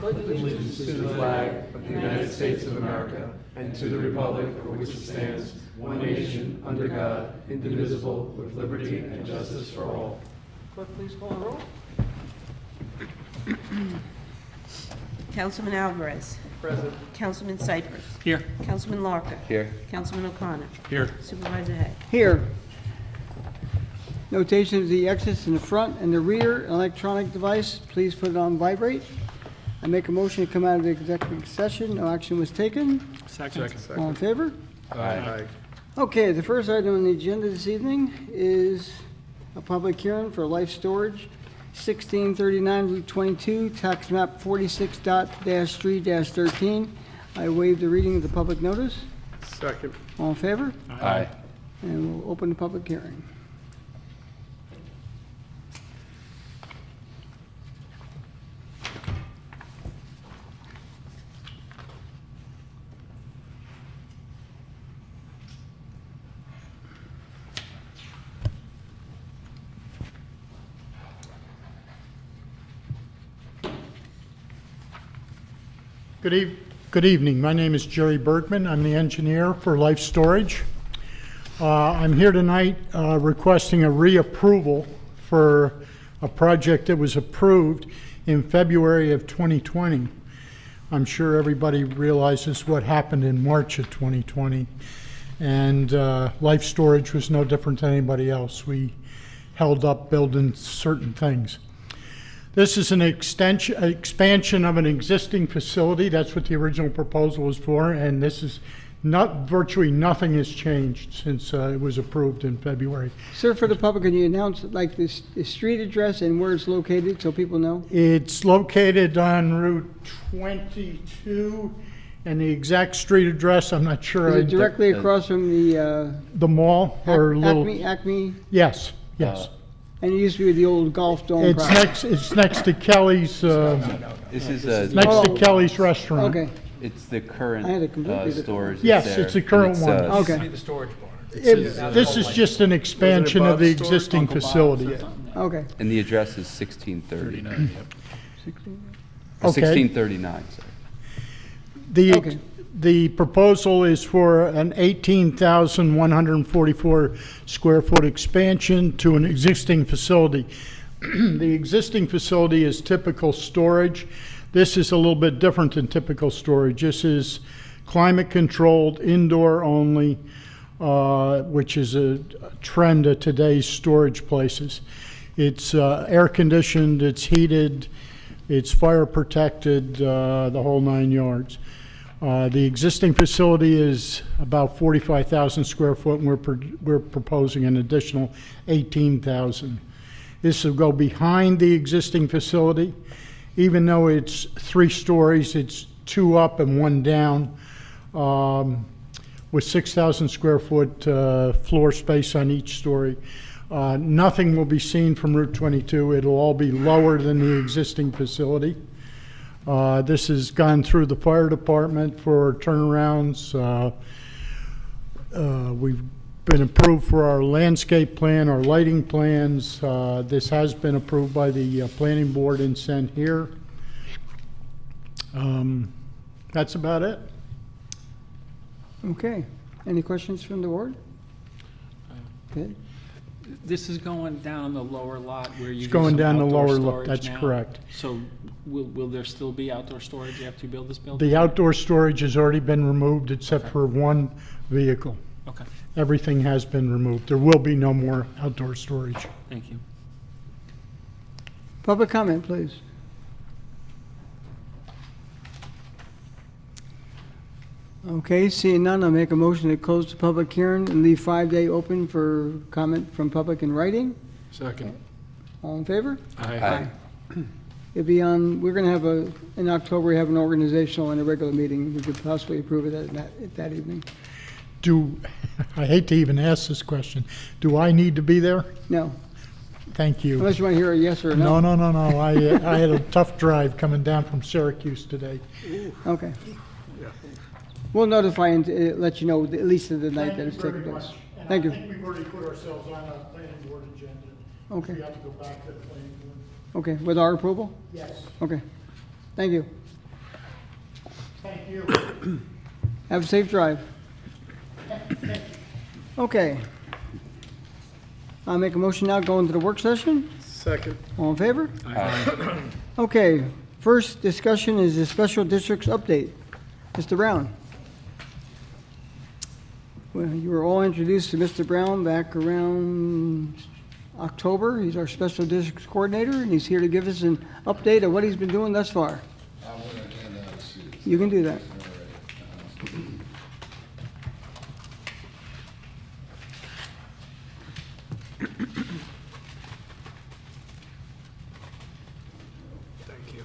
allegiance to the flag of the United States of America and to the republic for which it stands, one nation, under God, indivisible, with liberty and justice for all. Clerk, please call the roll. Councilman Alvarez. Present. Councilman Cypress. Here. Councilman Larker. Here. Councilman O'Connor. Here. Supervisor Hay. Here. Notation of the exits in the front and the rear electronic device. Please put it on vibrate. I make a motion to come out of the executive session. No action was taken. Second. All in favor? Aye. Okay, the first item on the agenda this evening is a public hearing for Life Storage, 1639 Route 22, tax map 46.3-13. I waive the reading of the public notice. Second. All in favor? Aye. And we'll open the public hearing. Good evening. My name is Jerry Bergman. I'm the engineer for Life Storage. I'm here tonight requesting a reapproval for a project that was approved in February of 2020. I'm sure everybody realizes what happened in March of 2020. And Life Storage was no different than anybody else. We held up building certain things. This is an expansion of an existing facility. That's what the original proposal was for, and this is virtually nothing has changed since it was approved in February. Sir, for the public, can you announce like the street address and where it's located so people know? It's located on Route 22, and the exact street address, I'm not sure. Is it directly across from the The mall or little? Acme? Yes. And it used to be the old Golf Dome property. It's next to Kelly's. This is Next to Oh. Kelly's restaurant. Okay, it's the I had it current completely different. storage. that's Yes, there, it's the and current it's, one. okay, This is just an expansion of the existing facility. okay. And the address is 1630. 16? Okay. 1639, sorry. Okay. The proposal is for an 18,144 square foot expansion to an existing facility. The existing facility is typical storage. This is a little bit different than typical storage. This is climate controlled, indoor only, which is a trend of today's storage places. It's air conditioned, it's heated, it's fire protected, the whole 9 yards. The existing facility is about 45,000 square foot, and we're proposing an additional 18,000. This will go behind the existing facility. Even though it's 3 stories, it's 2 up and 1 down, with 6,000 square foot floor space on each story. Nothing will be seen from Route 22. It'll all be lower than the existing facility. This has gone through the fire department for turnarounds. We've been approved for our landscape plan, our lighting plans. This has been approved by the planning board and sent here. That's about it. Okay. Any questions from the board? Good. This is going down on the lower lot where you It's do going some down the outdoor lower lot, storage that's now. correct. So will there still be outdoor storage after you build this building? The outdoor storage has already been removed except for 1 vehicle. Okay, Everything has been removed. There will be no more outdoor storage. thank you. Public comment, please. Okay, seeing none, I'll make a motion to close the public hearing and leave 5-day open for comment from public in writing. Second. All in favor? Aye. It'll be on, we're going to have in October, we have an organizational and a regular meeting. We could possibly approve it that evening. I hate to even ask this question, do I need to be there? No, Thank you. unless you want to hear a yes or a no. No. I had a tough drive coming down from Syracuse today. Okay. We'll notify and let you know at least of the night that it's taking place. Thank you. I think we've already put ourselves on a planning board agenda. Okay. We have to go back to the planning board. Okay, with our approval? Yes. Okay. Thank you. Thank you. Have a safe drive. Okay. I'll make a motion now, go into the work session. Second. All in favor? Okay, first discussion is the special districts update. Mr. Brown. Well, you were all introduced to Mr. Brown back around October. He's our special districts coordinator, and he's here to give us an update of what he's been doing thus far. You can do that. Thank you.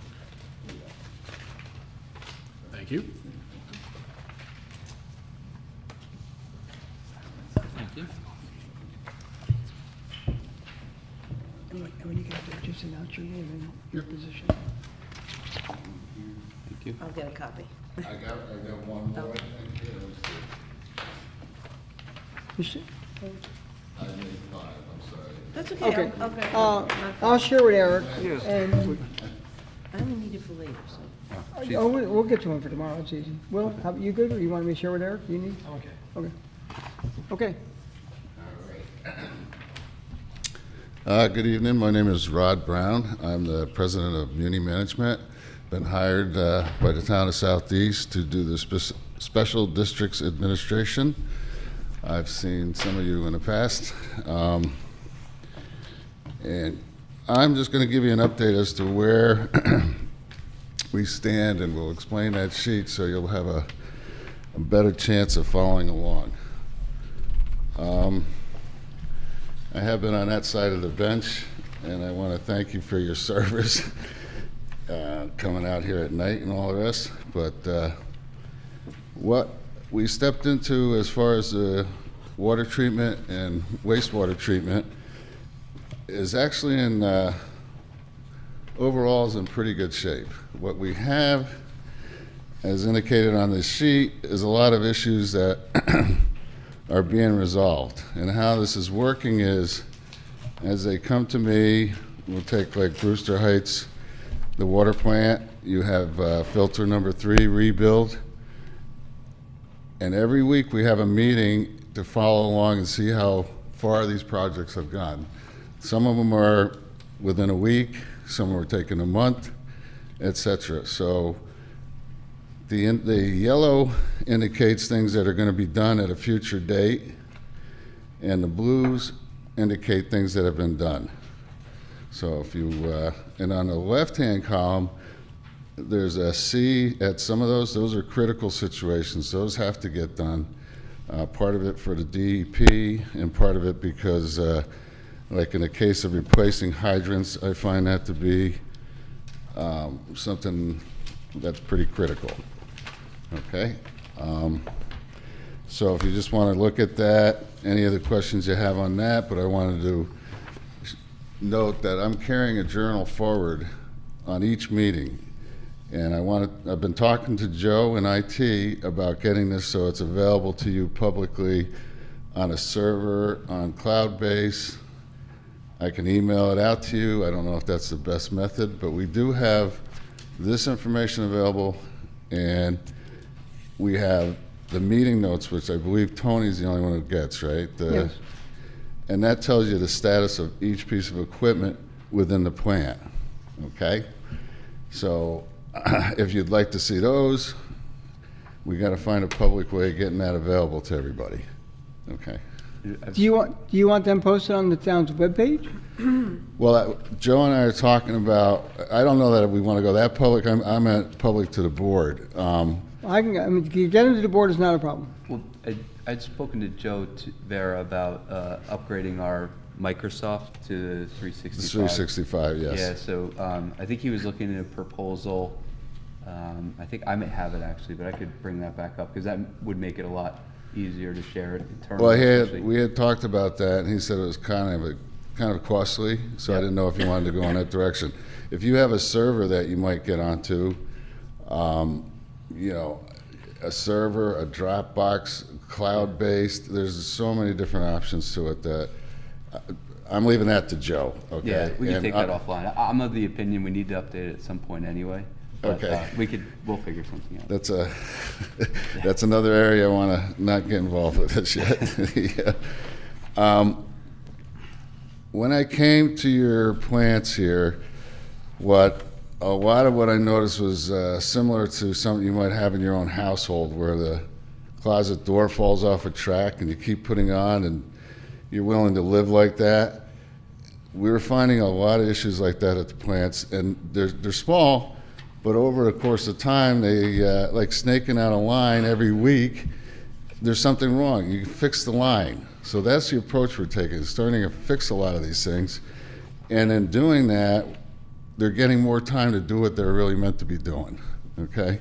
Thank you. Thank you. And when you get there, just announce your name and your position. Thank you. I'll get a copy. I got one more. You should- I made 5, I'm sorry. That's okay. Okay, I'll grab it. I'll share with Eric, and, I only need it for later, so. oh, we'll get you one for tomorrow, it's easy. Will, you good, or you want me to share with Eric? You need? Okay. Okay. Okay. Good evening. My name is Rod Brown. I'm the president of Muni Management. Been hired by the town of Southeast to do the special districts administration. I've seen some of you in the past. And I'm just going to give you an update as to where we stand, and we'll explain that sheet so you'll have a better chance of following along. I have been on that side of the bench, and I want to thank you for your service, coming out here at night and all the rest. But what we stepped into as far as the water treatment and wastewater treatment is actually overall is in pretty good shape. What we have, as indicated on this sheet, is a lot of issues that are being resolved. And how this is working is, as they come to me, we'll take like Brewster Heights, the water plant, you have filter number 3 rebuild. And every week we have a meeting to follow along and see how far these projects have gone. Some of them are within a week, some are taking a month, etc. So the yellow indicates things that are going to be done at a future date, and the blues indicate things that have been done. So if you, and on the left-hand column, there's a C at some of those are critical situations. Those have to get done. Part of it for the DEP, and part of it because, like in the case of replacing hydrants, I find that to be something that's pretty critical. Okay? So if you just want to look at that, any other questions you have on that, but I wanted to note that I'm carrying a journal forward on each meeting. And I've been talking to Joe in IT about getting this so it's available to you publicly on a server, on cloud-based. I can email it out to you. I don't know if that's the best method, but we do have this information available, and we have the meeting notes, which I believe Tony's the only one who gets, right? Yes. And that tells you the status of each piece of equipment within the plant, okay? So if you'd like to see those, we got to find a public way of getting that available to everybody, okay? Do you want them posted on the town's webpage? Well, Joe and I are talking about, I don't know that we want to go that public. I'm at public to the board. I mean, getting to the board is not a problem. Well, I'd spoken to Joe Vera about upgrading our Microsoft to 365. It's 365, yes. Yeah, so I think he was looking at a proposal. I think I may have it actually, but I could bring that back up because that would make it a lot easier to share it internally. Well, especially. we had talked about that, and he said it was kind of costly, so I didn't know if you wanted to go in that direction. If you have a server that you might get onto, you know, a server, a Dropbox, cloud-based, there's so many different options to it that I'm leaving that to Joe, okay? Yeah, we can And take that offline. I'm of the opinion we need to update it at some point anyway. But, Okay. we'll figure something out. That's that's another area I want to not get involved with this yet. Yeah. When I came to your plants here, a lot of what I noticed was similar to something you might have in your own household, where the closet door falls off a track and you keep putting on, and you're willing to live like that. We were finding a lot of issues like that at the plants, and they're small, but over the course of time, they like snaking out a line every week. There's something wrong. You fix the line. So that's the approach we're taking, starting to fix a lot of these things. And in doing that, they're getting more time to do what they're really meant to be doing, okay?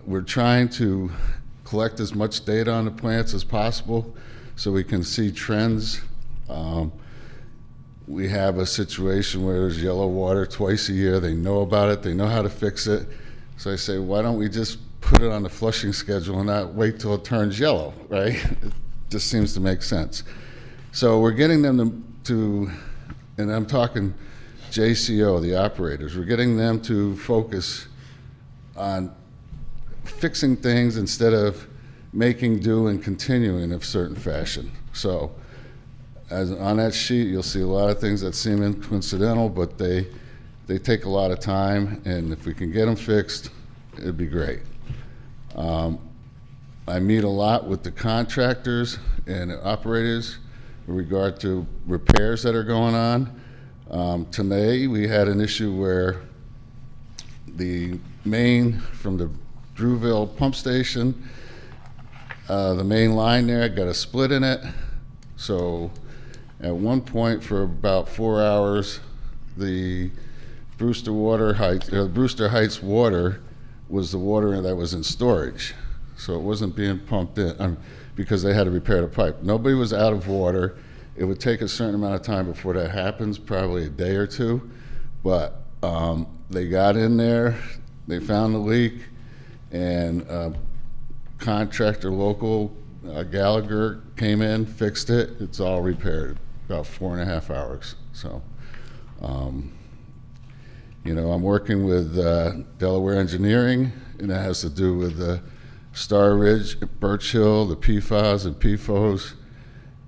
We're trying to collect as much data on the plants as possible so we can see trends. We have a situation where there's yellow water twice a year. They know about it. They know how to fix it. So I say, why don't we just put it on the flushing schedule and not wait till it turns yellow, right? It just seems to make sense. So we're getting them to and I'm talking JCO, the operators, we're getting them to focus on fixing things instead of making do and continuing in a certain fashion. So as on that sheet, you'll see a lot of things that seem coincidental, but they take a lot of time, and if we can get them fixed, it'd be great. I meet a lot with the contractors and the operators in regard to repairs that are going on. Today, we had an issue where the main from the Drewville pump station, the main line there got a split in it. So at one point for about 4 hours, the Brewster Heights water was the water that was in storage. So it wasn't being pumped in because they had to repair the pipe. Nobody was out of water. It would take a certain amount of time before that happens, probably a day or two. But they got in there, they found the leak, and contractor local, Gallagher, came in, fixed it. It's all repaired, about 4.5 hours. So, you know, I'm working with Delaware Engineering, and it has to do with the Star Ridge, Birch Hill, the PFAS and PFOs,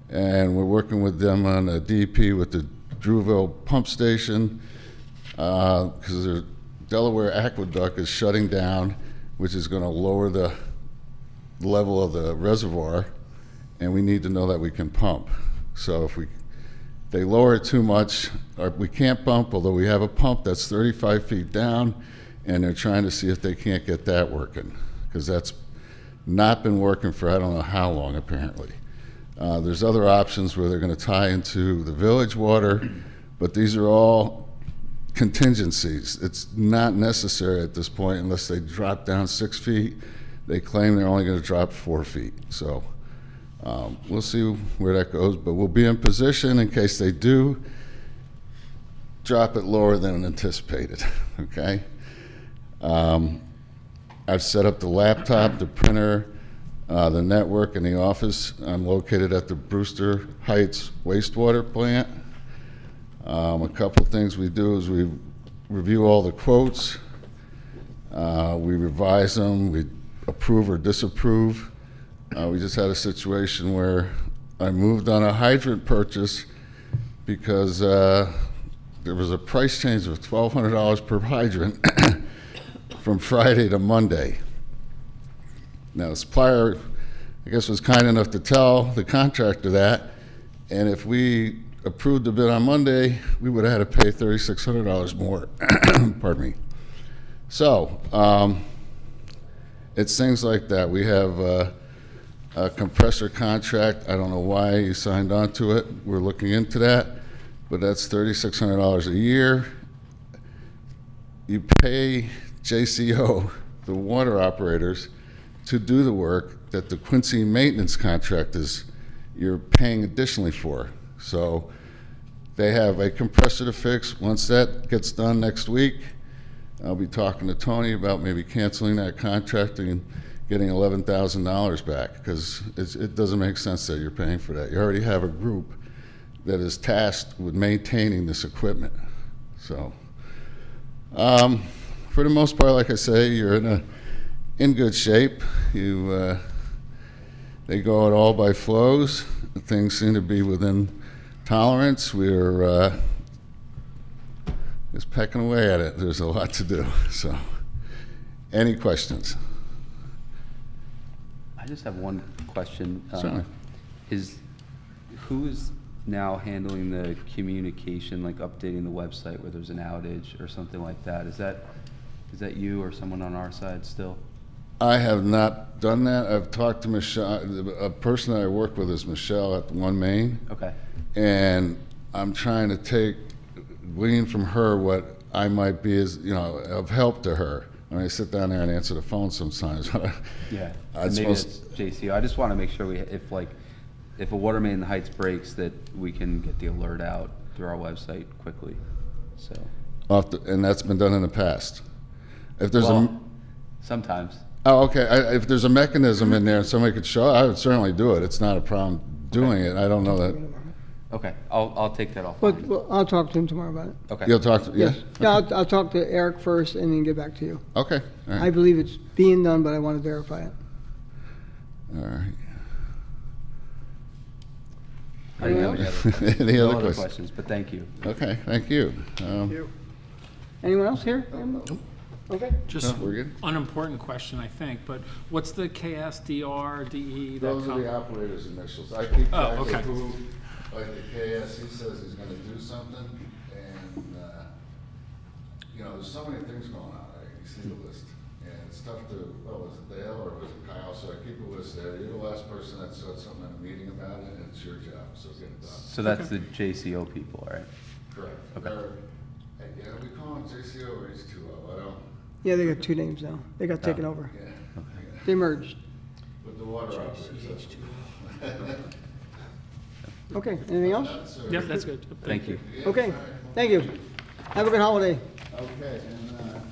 and we're working with them on a DP with the Drewville pump station because the Delaware Aqueduct is shutting down, which is going to lower the level of the reservoir, and we need to know that we can pump. So if they lower it too much, we can't pump, although we have a pump that's 35 feet down, and they're trying to see if they can't get that working, because that's not been working for I don't know how long, apparently. There's other options where they're going to tie into the village water, but these are all contingencies. It's not necessary at this point unless they drop down 6 feet. They claim they're only going to drop 4 feet. So we'll see where that goes, but we'll be in position in case they do drop it lower than anticipated, okay? I've set up the laptop, the printer, the network, and the office. I'm located at the Brewster Heights wastewater plant. A couple things we do is we review all the quotes, we revise them, we approve or disapprove. We just had a situation where I moved on a hydrant purchase because there was a price change of $1,200 per hydrant from Friday to Monday. Now, the supplier, I guess, was kind enough to tell the contractor that, and if we approved the bid on Monday, we would have had to pay $3,600 more. Pardon me. So, it's things like that. We have a compressor contract. I don't know why you signed on to it. We're looking into that, but that's $3,600 a year. You pay JCO, the water operators, to do the work that the Quincy maintenance contract you're paying additionally for. So they have a compressor to fix. Once that gets done next week, I'll be talking to Tony about maybe canceling that contract and getting $11,000 back, because it doesn't make sense that you're paying for that. You already have a group that is tasked with maintaining this equipment. So For the most part, like I say, you're in good shape. They go it all by flows. Things seem to be within tolerance. We're just pecking away at it. There's a lot to do. So, any questions? I just have one question. Certainly. Who is now handling the communication, like updating the website where there's an outage or something like that? Is that you or someone on our side still? I have not done that. I've talked to Michelle. A person that I work with is Michelle at One Main, Okay. and I'm trying to glean from her what I might be as, of help to her. I sit down there and answer the phone sometimes. Yeah. I'm Maybe supposed- it's JCO. I just want to make sure if a water main in the Heights breaks, that we can get the alert out through our website quickly. So. And that's been done in the past. If there's Sometimes. okay. If there's a mechanism in there and somebody could show, I would certainly do it. It's not a problem doing it. I don't know that. Okay. I'll take that off. But well, I'll talk to him tomorrow about it. Okay. You'll talk to, yes? Yeah, I'll talk to Eric first and then get back to you. Okay, all I right. believe it's being done, but I want to verify it. All right. I don't have any other, Any no other other questions? questions, but thank you. Okay, thank you. Anyone else here? Okay. Just No, we're good. unimportant question, I think, but what's the KSDRDE? Those are the operator's initials. I keep track okay. of who, like the KS, he says he's gonna do something, and, there's so many things going on, right? You see the list, and it's tough to, was it Dale or was it Kyle? So I keep a list there. You're the last person that said something at a meeting about it, and it's your job, so get it done. So that's the JCO people, all right? Correct. Okay. Yeah, we call him JCO or H2O, I don't, Yeah, they got two names now. They got taken over. yeah. They merged. With the water operators, that's Okay, anything else? Yep, that's good. Thank you. Okay, thank you. Have a good holiday. Okay, and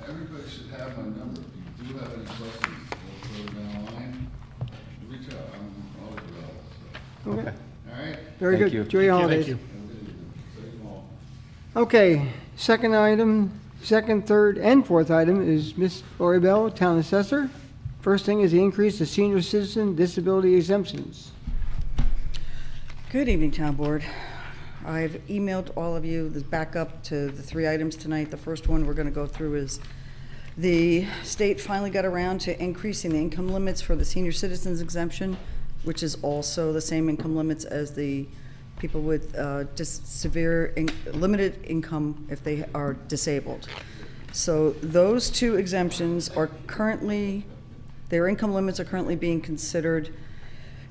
everybody should have my number. If you do have any questions, we'll put them down the line. Reach out, I'm always available. Okay, All right? very Thank good. you. Enjoy your holidays. you. Safe all. Okay, second, third, and fourth item is Ms. Lori Bell, Town Assessor. First thing is the increase of senior citizen disability exemptions. Good evening, Town Board. I've emailed all of you the backup to the 3 items tonight. The first one we're going to go through is the state finally got around to increasing the income limits for the senior citizens exemption, which is also the same income limits as the people with limited income if they are disabled. So those 2 exemptions are currently, their income limits are currently being considered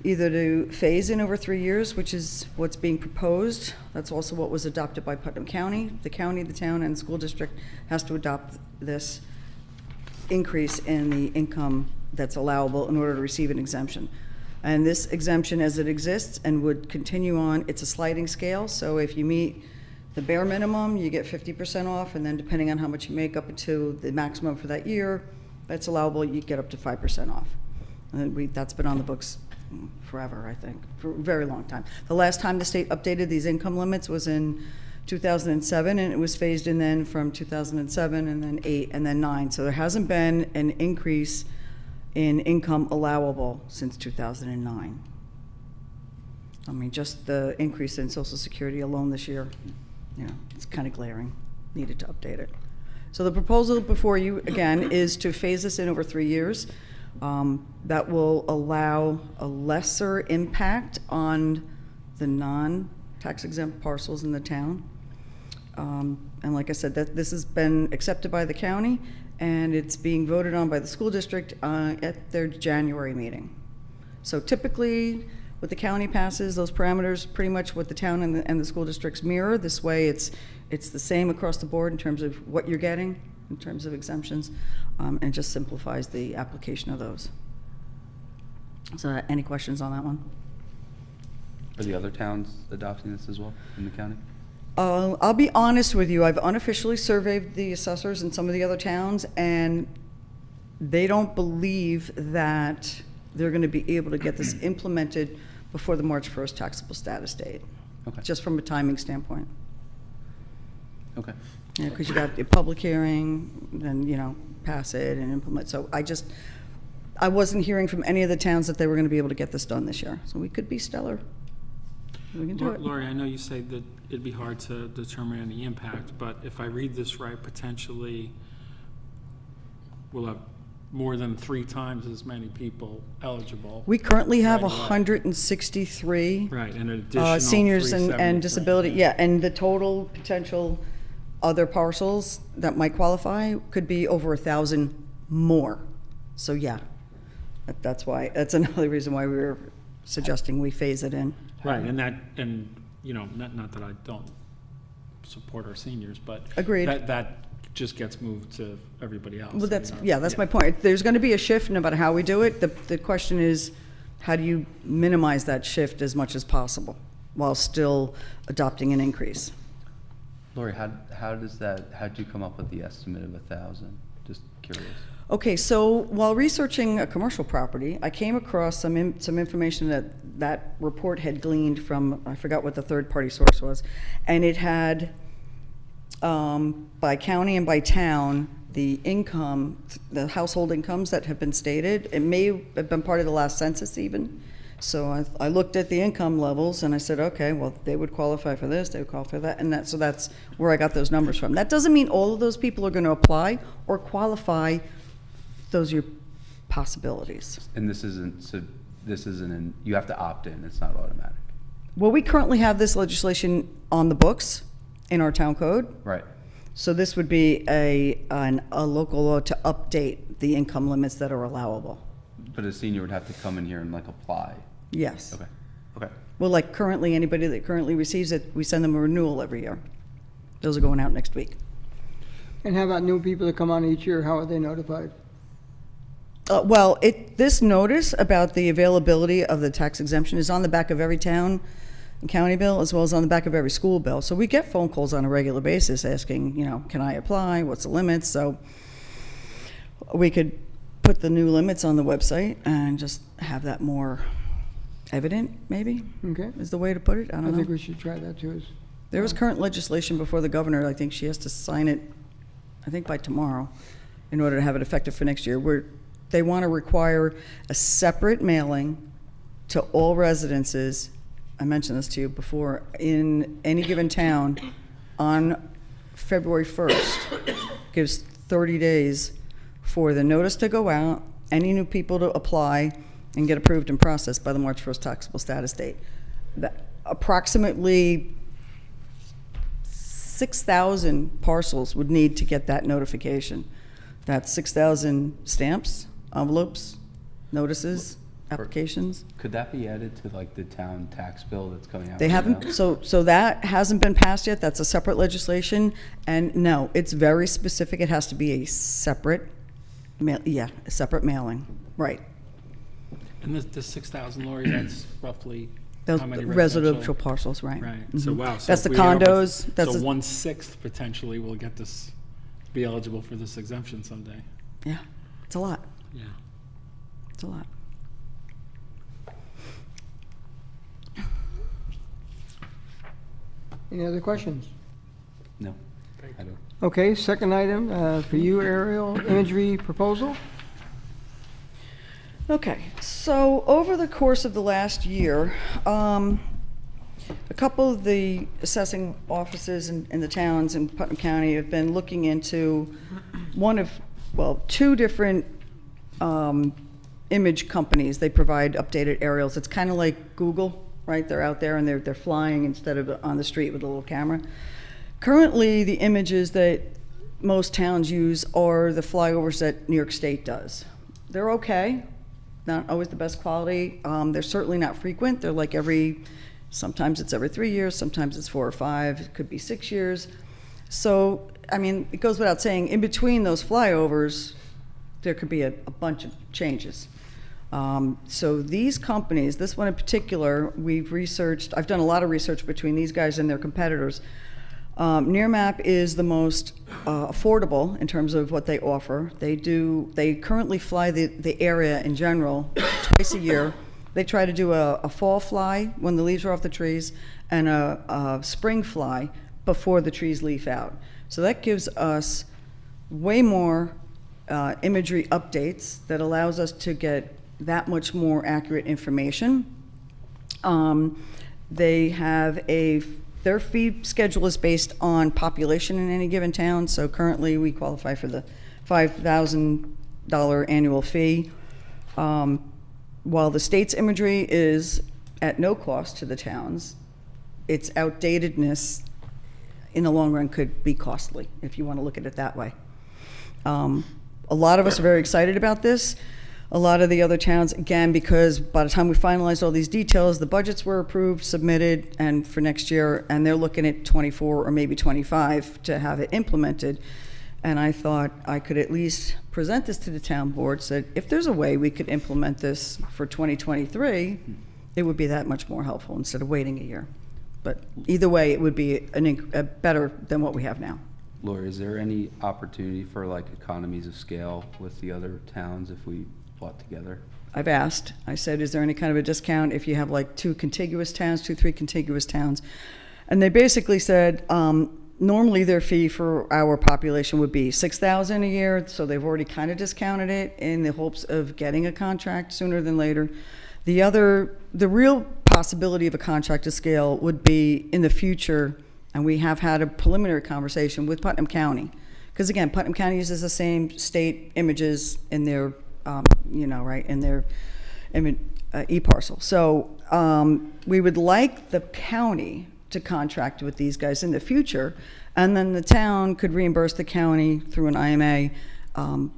either to phase in over 3 years, which is what's being proposed. That's also what was adopted by Putnam County. The county, the town, and the school district has to adopt this increase in the income that's allowable in order to receive an exemption. And this exemption, as it exists and would continue on, it's a sliding scale. So if you meet the bare minimum, you get 50% off, and then depending on how much you make up to the maximum for that year, that's allowable, you get up to 5% off. And that's been on the books forever, I think, for a very long time. The last time the state updated these income limits was in 2007, and it was phased in then from 2007, and then 8, and then 9. So there hasn't been an increase in income allowable since 2009. I mean, just the increase in Social Security alone this year, it's kind of glaring. Needed to update it. So the proposal before you, again, is to phase this in over 3 years. That will allow a lesser impact on the non-tax exempt parcels in the town. And like I said, that this has been accepted by the county, and it's being voted on by the school district at their January meeting. So typically, what the county passes, those parameters, pretty much what the town and the school districts mirror. This way, it's the same across the board in terms of what you're getting, in terms of exemptions, and just simplifies the application of those. So any questions on that one? Are the other towns adopting this as well in the county? I'll be honest with you, I've unofficially surveyed the assessors in some of the other towns, and they don't believe that they're going to be able to get this implemented before the March 1st taxable status date, Okay. just from a timing standpoint. Okay. Because you got a public hearing, then, pass it and implement. So I wasn't hearing from any of the towns that they were going to be able to get this done this year. So we could be stellar. We can do it. Lori, I know you say that it'd be hard to determine any impact, but if I read this right, potentially we'll have more than 3 times as many people eligible. We currently have Right away. 163 Right, and an additional seniors and 373. disability, yeah, and the total potential other parcels that might qualify could be over 1,000 more. So, yeah, that's another reason why we were suggesting we phase it in. Right, and not that I don't support our seniors, but Agreed. that just gets moved to everybody else. Well, that's my point. There's going to be a shift no matter how we do it. The question is, how do you minimize that shift as much as possible while still adopting an increase? Lori, how'd you come up with the estimate of 1,000? Just curious. Okay, so while researching a commercial property, I came across some information that report had gleaned from, I forgot what the third-party source was, and it had, by county and by town, the income, the household incomes that have been stated. It may have been part of the last census even. So I looked at the income levels and I said, okay, well, they would qualify for this, they would qualify for that, and so that's where I got those numbers from. That doesn't mean all of those people are going to apply or qualify. Those are your possibilities. And you have to opt in, it's not automatic. Well, we currently have this legislation on the books in our town code. Right. So this would be a local law to update the income limits that are allowable. But a senior would have to come in here and apply. Yes. Okay. Well, like currently, anybody that currently receives it, we send them a renewal every year. Those are going out next week. And how about new people that come on each year? How are they notified? Well, this notice about the availability of the tax exemption is on the back of every town and county bill, as well as on the back of every school bill. So we get phone calls on a regular basis asking, can I apply? What's the limits? So we could put the new limits on the website and just have that more evident, maybe, Okay. is the way to put it. I I don't think know. we should try that too. There is current legislation before the governor. I think she has to sign it, I think by tomorrow, in order to have it effective for next year, where they want to require a separate mailing to all residences. I mentioned this to you before, in any given town on February 1st. Gives 30 days for the notice to go out, any new people to apply, and get approved and processed by the March 1st taxable status date. Approximately 6,000 parcels would need to get that notification. That's 6,000 stamps, envelopes, notices, applications. Could that be added to the town tax bill that's coming out? They right haven't, now? so that hasn't been passed yet. That's a separate legislation. And no, it's very specific. It has to be a separate, a separate mailing. Right. And the 6,000, Lori, that's roughly Those how many residential parcels, right. Right, so Mhm. wow. So That's if the we end up with- condos, that's So the- 1/6 potentially will be eligible for this exemption someday. Yeah, it's a lot. Yeah. It's a lot. Any other questions? No, I don't. Okay, second item for you, Ariel, imagery proposal. Okay, so over the course of the last year, a couple of the assessing offices in the towns in Putnam County have been looking into two different image companies. They provide updated aerials. It's kind of like Google, right? They're out there and they're flying instead of on the street with a little camera. Currently, the images that most towns use are the flyovers that New York State does. They're okay, not always the best quality. They're certainly not frequent. They're like sometimes it's every 3 years, sometimes it's 4 or 5, it could be 6 years. So, I mean, it goes without saying, in between those flyovers, there could be a bunch of changes. So these companies, this one in particular, I've done a lot of research between these guys and their competitors. Nearmap is the most affordable in terms of what they offer. They currently fly the area in general twice a year. They try to do a fall fly when the leaves are off the trees and a spring fly before the trees leaf out. So that gives us way more imagery updates that allows us to get that much more accurate information. They have their fee schedule is based on population in any given town, so currently we qualify for the $5,000 annual fee. While the state's imagery is at no cost to the towns, its outdatedness in the long run could be costly, if you want to look at it that way. A lot of us are very excited about this. A lot of the other towns, again, because by the time we finalized all these details, the budgets were approved, submitted, and for next year, and they're looking at 24 or maybe 25 to have it implemented. And I thought I could at least present this to the town board, said if there's a way we could implement this for 2023, it would be that much more helpful instead of waiting a year. But either way, it would be better than what we have now. Lori, is there any opportunity for like economies of scale with the other towns if we plot together? I've asked. I said, is there any kind of a discount if you have like three contiguous towns? And they basically said, normally their fee for our population would be $6,000 a year, so they've already kind of discounted it in the hopes of getting a contract sooner than later. The real possibility of a contract to scale would be in the future, and we have had a preliminary conversation with Putnam County, because again, Putnam County uses the same state images in their, in their e-parcel. So we would like the county to contract with these guys in the future, and then the town could reimburse the county through an IMA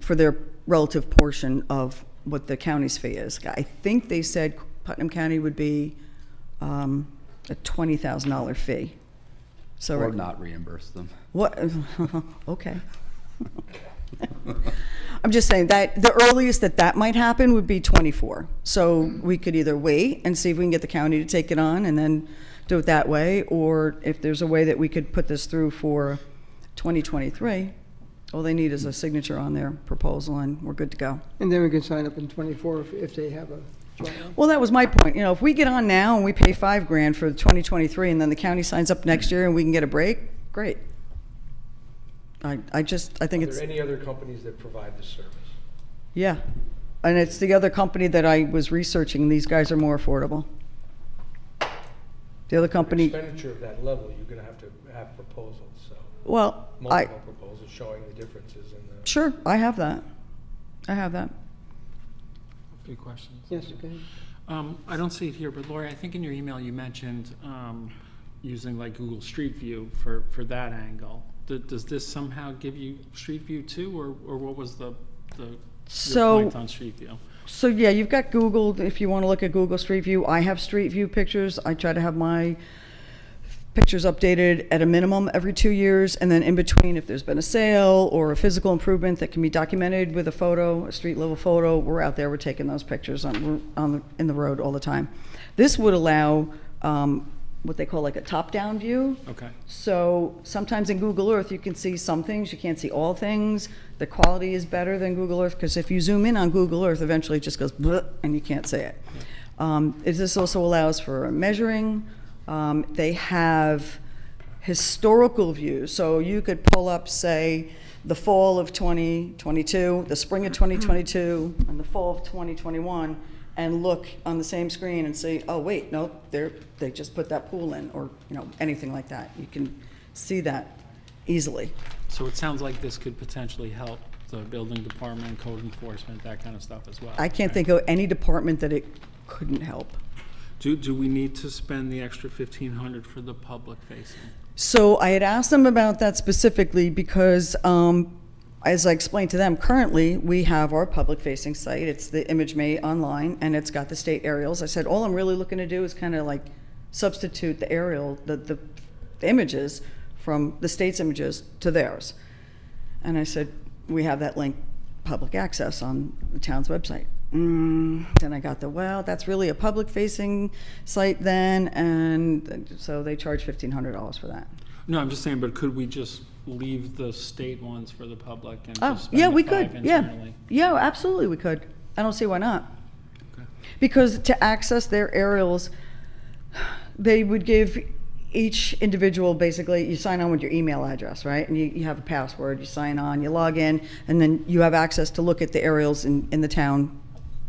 for their relative portion of what the county's fee is. I think they said Putnam County would be a $20,000 fee. So Or not reimburse them. what? Okay. I'm just saying that the earliest that might happen would be 24. So we could either wait and see if we can get the county to take it on and then do it that way, or if there's a way that we could put this through for 2023, all they need is a signature on their proposal and we're good to go. And then we can sign up in 24 if they have a job. Well, that was my point. If we get on now and we pay $5,000 for 2023 and then the county signs up next year and we can get a break, great. I think Are it's, there any other companies that provide this service? yeah. And it's the other company that I was researching. These guys are more affordable. The other company, Expenditure of that level, you're going to have proposals, so well, multiple proposals showing the differences in the. sure, I have that. A few questions. Yes, okay. I don't see it here, but Lori, I think in your email you mentioned using like Google Street View for that angle. Does this somehow give you Street View too, or what was your point on Street View? So yeah, you've got Google, if you want to look at Google Street View. I have Street View pictures. I try to have my pictures updated at a minimum every 2 years, and then in between, if there's been a sale or a physical improvement that can be documented with a photo, a street level photo, we're out there, we're taking those pictures in the road all the time. This would allow what they call like a top-down view. Okay. So sometimes in Google Earth, you can see some things, you can't see all things. The quality is better than Google Earth, because if you zoom in on Google Earth, eventually it just goes bleh, and you can't see it. This also allows for measuring. They have historical views, so you could pull up, say, the fall of 2022, the spring of 2022, and the fall of 2021, and look on the same screen and say, oh, wait, no, they just put that pool in, or anything like that. You can see that easily. So it sounds like this could potentially help the building department, code enforcement, that kind of stuff as well. I can't think of any department that it couldn't help. Do we need to spend the extra $1,500 for the public facing? So I had asked them about that specifically because, as I explained to them, currently we have our public-facing site. It's the ImageMate online, and it's got the state aerials. I said, all I'm really looking to do is kind of like substitute the aerial, the images from the state's images to theirs. And I said, we have that link, public access, on the town's website. Then I got well, that's really a public-facing site then, and so they charge $1,500 for that. No, I'm just saying, but could we just leave the state ones for the public and Oh, just spend yeah, the we $5 could, yeah. internally? Yeah, absolutely we could. I don't see why not. Okay. Because to access their aerials, they would give each individual, basically, you sign on with your email address, right? And you have a password, you sign on, you log in, and then you have access to look at the aerials in the town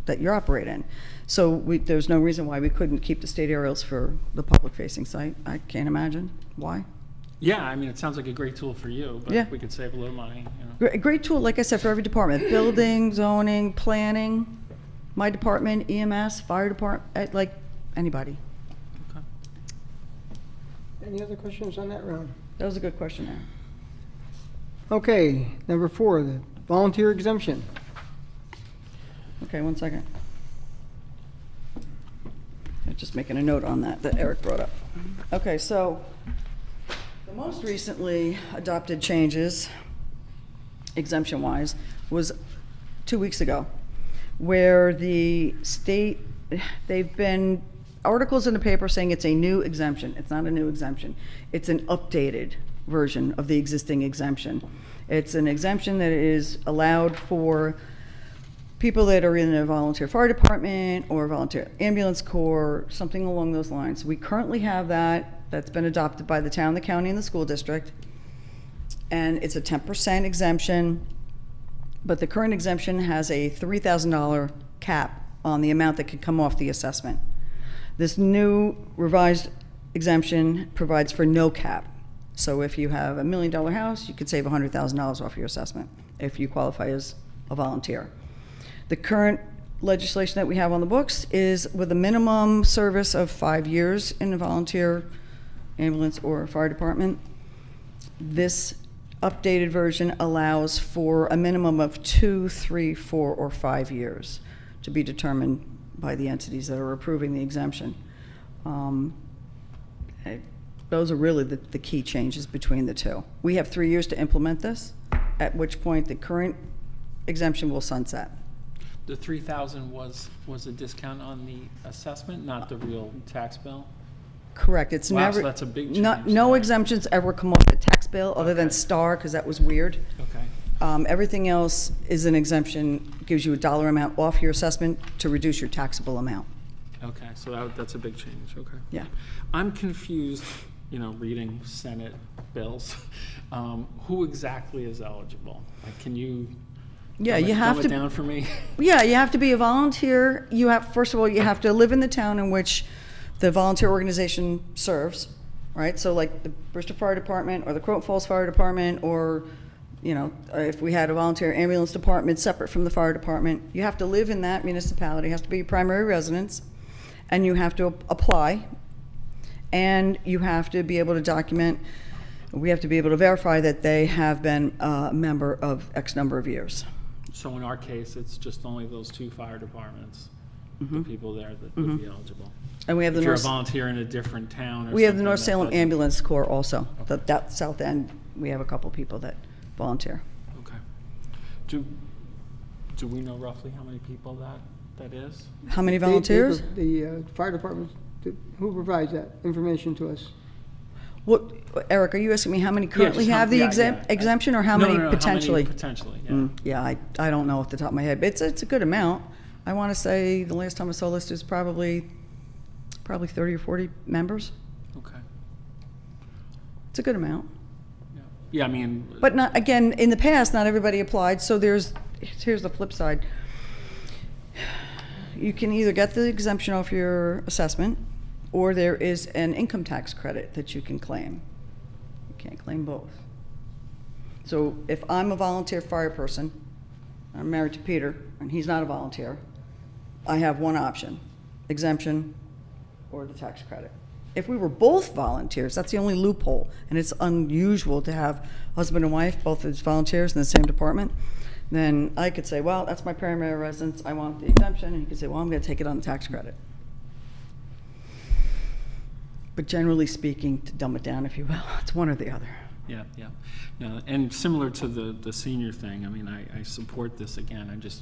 that you operate in. So there's no reason why we couldn't keep the state aerials for the public-facing site. I can't imagine why. Yeah, I mean, it sounds like a great tool for you, Yeah. but we could save a little money, you know. Great tool, like I said, for every department, building, zoning, planning, my department, EMS, fire department, like anybody. Okay. Any other questions on that round? That was a good question there. Okay, number 4, the volunteer exemption. Okay, one second. I'm just making a note on that Eric brought up. Okay, so the most recently adopted changes, exemption-wise, was 2 weeks ago, where the state, they've been articles in the paper saying it's a new exemption. It's not a new exemption. It's an updated version of the existing exemption. It's an exemption that is allowed for people that are in a volunteer fire department or volunteer ambulance corps, something along those lines. We currently have that. That's been adopted by the town, the county, and the school district. And it's a 10% exemption, but the current exemption has a $3,000 cap on the amount that could come off the assessment. This new revised exemption provides for no cap. So if you have $1 million house, you could save $100,000 off your assessment if you qualify as a volunteer. The current legislation that we have on the books is with a minimum service of 5 years in a volunteer ambulance or fire department. This updated version allows for a minimum of 2, 3, 4, or 5 years to be determined by the entities that are approving the exemption. Those are really the key changes between the two. We have 3 years to implement this, at which point the current exemption will sunset. The 3,000 was a discount on the assessment, not the real tax bill? Correct, it's Wow, never. so that's a big No, change no there. exemptions ever come off the tax bill, other than STAR, because that was weird. Okay. Everything else is an exemption, gives you a dollar amount off your assessment to reduce your taxable amount. Okay, so that's a big change, okay. Yeah. I'm confused, reading Senate bills. Who exactly is eligible? Like, can you Yeah, dumb you it- have dumb to. it down for me? Yeah, you have to be a volunteer. You have, first of all, you have to live in the town in which the volunteer organization serves, right? So like the Bristol Fire Department or the Croton Falls Fire Department, or, if we had a volunteer ambulance department separate from the fire department, you have to live in that municipality, it has to be your primary residence, and you have to apply, and you have to be able to document, we have to be able to verify that they have been a member of X number of years. So in our case, it's just only those 2 fire departments, the people there that would be eligible. And we have the If you're a North. volunteer in a different town or We have the something North that Salem doesn't- Ambulance Corps also. That south end, we have a couple people that volunteer. Okay. Do we know roughly how many people that is? How many volunteers? The fire department, who provides that information to us? What, Eric, are you asking me how many currently just how- have the yeah, yeah. exemption, or how No, many no, no, potentially? Potentially, yeah. Yeah, I don't know off the top of my head, but it's a good amount. I want to say the last time I saw a list is probably 30 or 40 members. Okay. It's a good amount. Yeah, I mean. But not, again, in the past, not everybody applied, so here's the flip side. You can either get the exemption off your assessment, or there is an income tax credit that you can claim. You can't claim both. So if I'm a volunteer fire person, I'm married to Peter, and he's not a volunteer, I have one option, exemption or the tax credit. If we were both volunteers, that's the only loophole, and it's unusual to have husband and wife both as volunteers in the same department, then I could say, well, that's my primary residence, I want the exemption, and he could say, well, I'm gonna take it on the tax credit. But generally speaking, to dumb it down, if you will, it's one or the other. Yeah, yeah. No, and similar to the senior thing, I mean, I support this again. I'm just,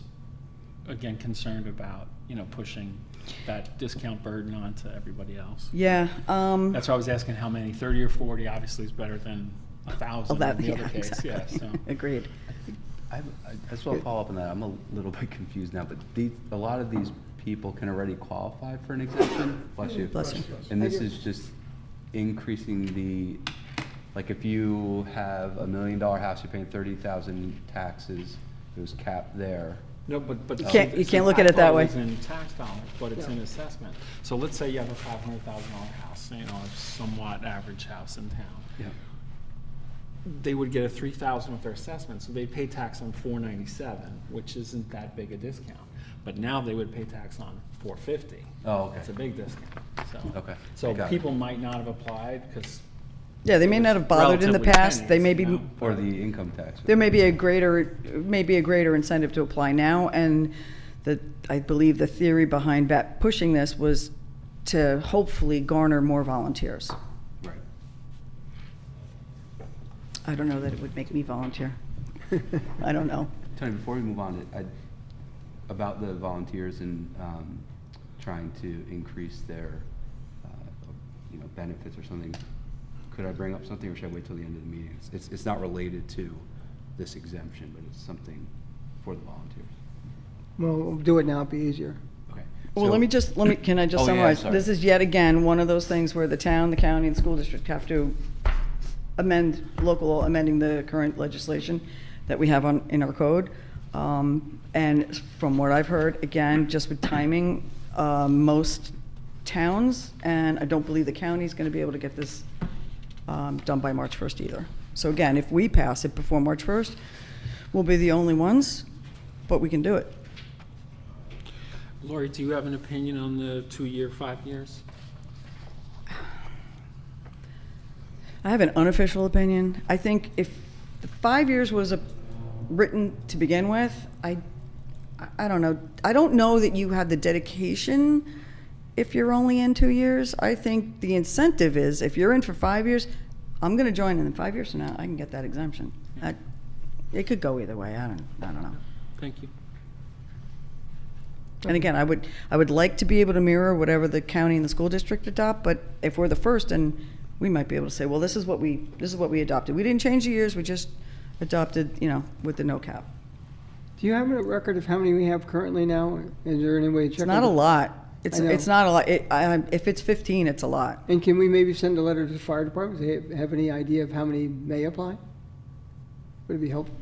again, concerned about, pushing that discount burden onto everybody else. Yeah, That's why I was asking how many, 30 or 40 obviously is better than 1,000 that, in the yeah, other case, exactly. yeah, so. Agreed. I just want to follow up on that. I'm a little bit confused now, but a lot of these people can already qualify for an exemption. Bless you. Bless you. And this is just increasing the, like if you have $1 million house, you're paying 30,000 taxes, it was capped there. No, but. You can't look at it that way. It's in tax dollars, but it's in assessment. So let's say you have a $500,000 house, you know, a somewhat average house in town. Yeah. They would get a $3,000 with their assessment, so they'd pay tax on $497, which isn't that big a discount. But now they would pay tax on $450. Oh, okay. It's a big discount, so. Okay, So got it. people might not have applied, because Yeah, they may not have bothered in the relatively past. They pennies, may be, you know? Or the income tax. there may be a greater incentive to apply now, and I believe the theory behind pushing this was to hopefully garner more volunteers. Right. I don't know that it would make me volunteer. I don't know. Tony, before we move on, about the volunteers and trying to increase their, benefits or something, could I bring up something, or should I wait till the end of the meeting? It's not related to this exemption, but it's something for the volunteers. Well, we'll do it now, it'd be easier. Okay. Well, So- can I just Oh, yeah, summarize? sorry. This is yet again one of those things where the town, the county, and the school district have to amending the current legislation that we have in our code. And from what I've heard, again, just with timing, most towns, and I don't believe the county's gonna be able to get this done by March 1st either. So again, if we pass it before March 1st, we'll be the only ones, but we can do it. Lori, do you have an opinion on the 2-year, 5 years? I have an unofficial opinion. I think if the 5 years was written to begin with, I don't know. I don't know that you have the dedication if you're only in 2 years. I think the incentive is if you're in for 5 years, I'm going to join, and in 5 years from now, I can get that exemption. It could go either way. I don't know. Thank you. And again, I would like to be able to mirror whatever the county and the school district adopt, but if we're the first, and we might be able to say, well, this is what we adopted. We didn't change the years, we just adopted, with the no cap. Do you have a record of how many we have currently now? Is there any way to check? It's not a lot. I know. It's not a lot. If it's 15, it's a lot. And can we maybe send a letter to the fire department? Do they have any idea of how many may apply? Would it be helpful?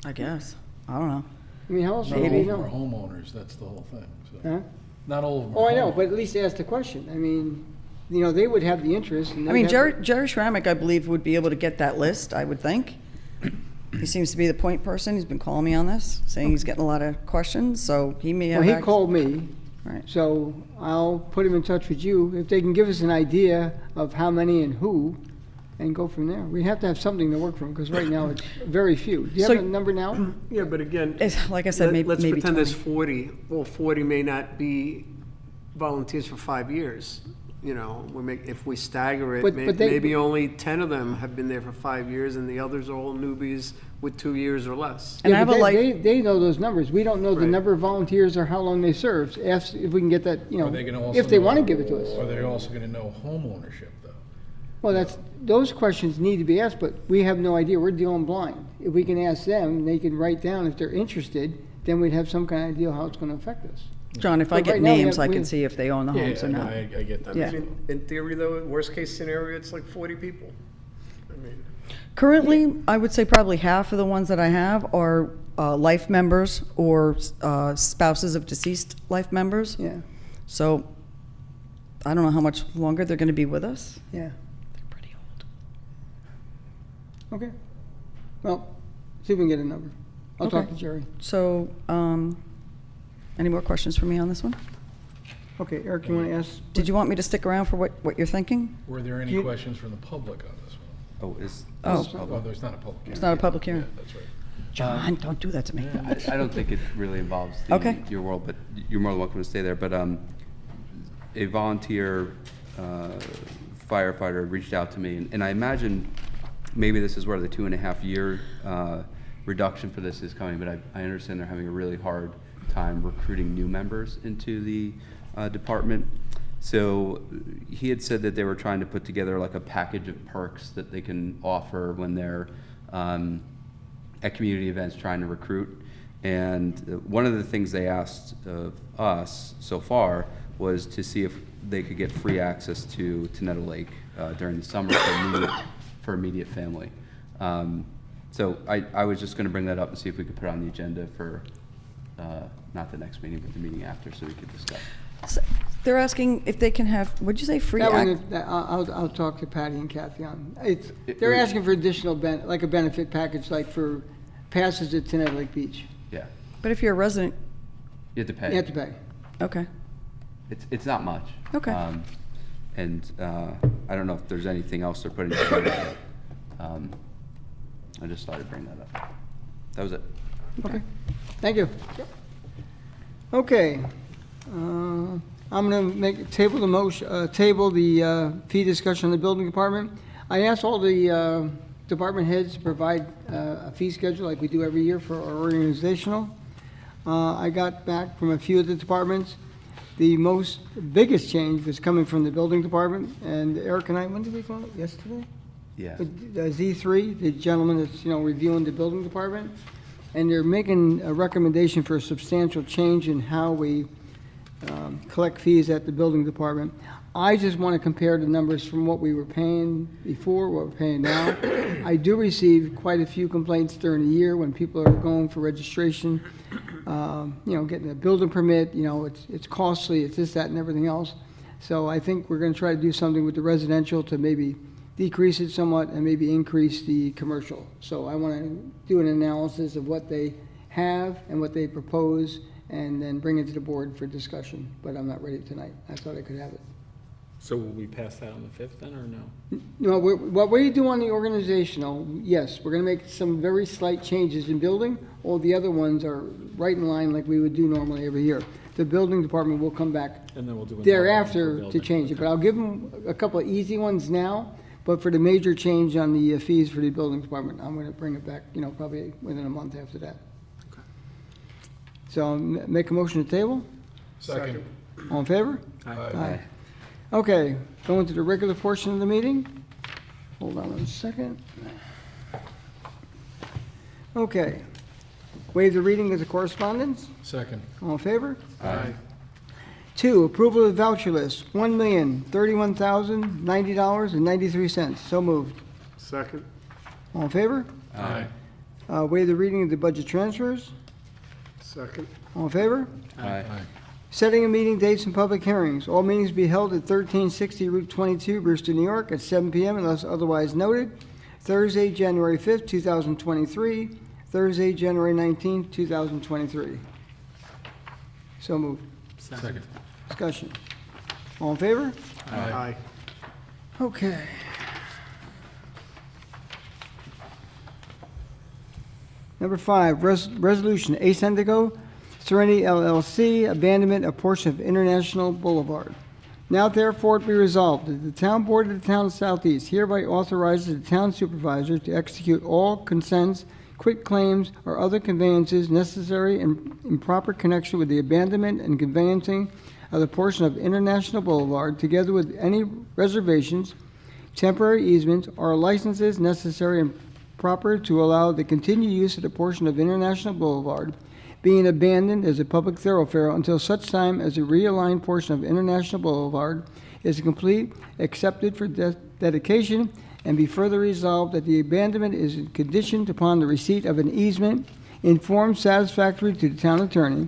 I guess. I don't know. I mean, how else would Maybe. we Not all of know? them are homeowners, that's the whole thing. So. Huh? Not all of them are Oh, I know, homeowners. but at least ask the question. I mean, they would have the interest. And I mean, they'd have Jerry Schrammick, I believe, would be able to get that list, I would think. He seems to be the point person. He's been calling me on this, saying he's getting a lot of questions, so he may have. Well, he called me, Right. so I'll put him in touch with you. If they can give us an idea of how many and who, and go from there. We have to have something to work from, because right now it's very few. Do you So- have a number now? Yeah, but again, Like I said, maybe let's 20. pretend there's 40. Well, 40 may not be volunteers for 5 years. If we stagger it, But they- maybe only 10 of them have been there for 5 years, and the others are all newbies with 2 years or less. And I Yeah, have but a they know those numbers. We don't know the Right. number of volunteers or how long they served. Ask if we can get that, Are they gonna also if they know- want to give it to us. Are they also going to know home ownership, though? Well, those questions need to be asked, but we have no idea. We're dealing blind. If we can ask them, they can write down if they're interested, then we'd have some kind of idea how it's going to affect us. John, if I But get right now we names, have- I we- can see if they own the homes or no, not. I get that. Yeah. In theory, though, worst case scenario, it's like 40 people. I mean, Currently, I would say probably half of the ones that I have are life members or spouses of deceased life members. Yeah, So I don't know how much longer they're going to be with us. yeah. They're pretty old. Okay. Well, see if we can get a number. I'll talk Okay. to Jerry. So, any more questions for me on this one? Okay, Eric, you want to ask? Did you want me to stick around for what you're thinking? Were there any You- questions from the public on this one? Oh, is. Oh. Well, there's not a public hearing. It's not a public hearing. Yeah, that's right. John, don't do that to me. I don't think it really involves Okay. your world, but you're more than welcome to stay there. But a volunteer firefighter reached out to me, and I imagine maybe this is where the 2.5-year reduction for this is coming, but I understand they're having a really hard time recruiting new members into the department. So he had said that they were trying to put together like a package of perks that they can offer when they're at community events trying to recruit. And one of the things they asked of us so far was to see if they could get free access to Tenetto Lake during the summer for immediate family. So I was just going to bring that up and see if we could put it on the agenda for not the next meeting, but the meeting after, so we could discuss. So they're asking if they can have, what'd you say, free That ac- one, I'll talk to Patty and Kathy on. They're Right. asking for additional, like a benefit package, like for passes at Tenette Lake Beach. Yeah, But if you're a resident, you have to pay. You have to pay. okay. It's not much. Okay. And I don't know if there's anything else they're putting together. I just thought I'd bring that up. That was it. Okay, thank you. Okay, I'm gonna table the motion, table the fee discussion on the building department. I asked all the department heads to provide a fee schedule like we do every year for our organizational. I got back from a few of the departments. The biggest change was coming from the building department, and Eric and I, when did we go out? Yesterday? Yeah. With Z3, the gentleman that's, reviewing the building department, and they're making a recommendation for a substantial change in how we collect fees at the building department. I just want to compare the numbers from what we were paying before, what we're paying now. I do receive quite a few complaints during the year when people are going for registration, getting a building permit, it's costly, it's this, that, and everything else. So I think we're going to try to do something with the residential to maybe decrease it somewhat and maybe increase the commercial. So I want to do an analysis of what they have and what they propose, and then bring it to the board for discussion. But I'm not ready tonight. I thought I could have it. So will we pass that on the 5th then, or no? No, what we do on the organizational, yes, we're going to make some very slight changes in building. All the other ones are right in line like we would do normally every year. The building department will come back And then we'll do another one for thereafter to building. change it. But I'll give them a couple of easy ones now. But for the major change on the fees for the building department, I'm going to bring it back, probably within a month after that. Okay. So make a motion to table? Second. All in favor? Aye. Okay, going to the regular portion of the meeting. Hold on one second. Okay. Waive the reading of the correspondence. Second. All in favor? Aye. 2, approval of voucher list, $1,031,090.93. So moved. Second. All in favor? Aye. Waive the reading of the budget transfers. Second. All in favor? Aye. Setting of meeting dates and public hearings. All meetings be held at 1360 Route 22, Brewster, New York, at 7 p.m. unless otherwise noted. Thursday, January 5th, 2023. Thursday, January 19th, 2023. So moved. Second. Discussion. All in favor? Aye. Okay. Number 5, resolution, Ace Indigo, Serenity LLC, abandonment of portion of International Boulevard. Now therefore be resolved that the town board of the town of Southeast hereby authorizes the town supervisor to execute all consents, quit claims, or other conveyances necessary in proper connection with the abandonment and conveyancing of the portion of International Boulevard, together with any reservations, temporary easements, or licenses necessary and proper to allow the continued use of the portion of International Boulevard being abandoned as a public thoroughfare until such time as a realigned portion of International Boulevard is complete, accepted for dedication, and be further resolved that the abandonment is conditioned upon the receipt of an easement in form satisfactory to the town attorney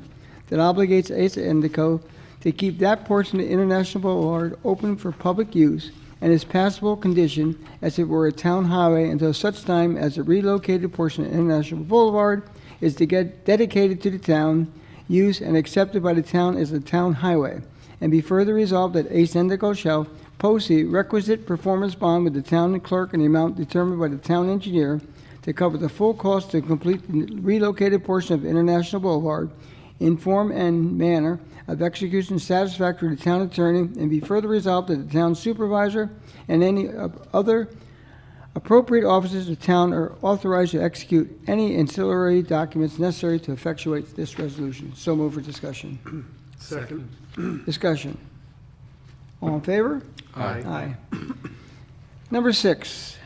that obligates Ace Indico to keep that portion of International Boulevard open for public use and its passable condition as if it were a town highway until such time as a relocated portion of International Boulevard is to get dedicated to the town use and accepted by the town as a town highway. And be further resolved that Ace Indigo shall post the requisite performance bond with the town clerk in the amount determined by the town engineer to cover the full cost to complete the relocated portion of International Boulevard in form and manner of execution satisfactory to the town attorney, and be further resolved that the town supervisor and any other appropriate officers of the town are authorized to execute any ancillary documents necessary to effectuate this resolution. So move for discussion. Second. Discussion. All in favor? Aye. Number 6,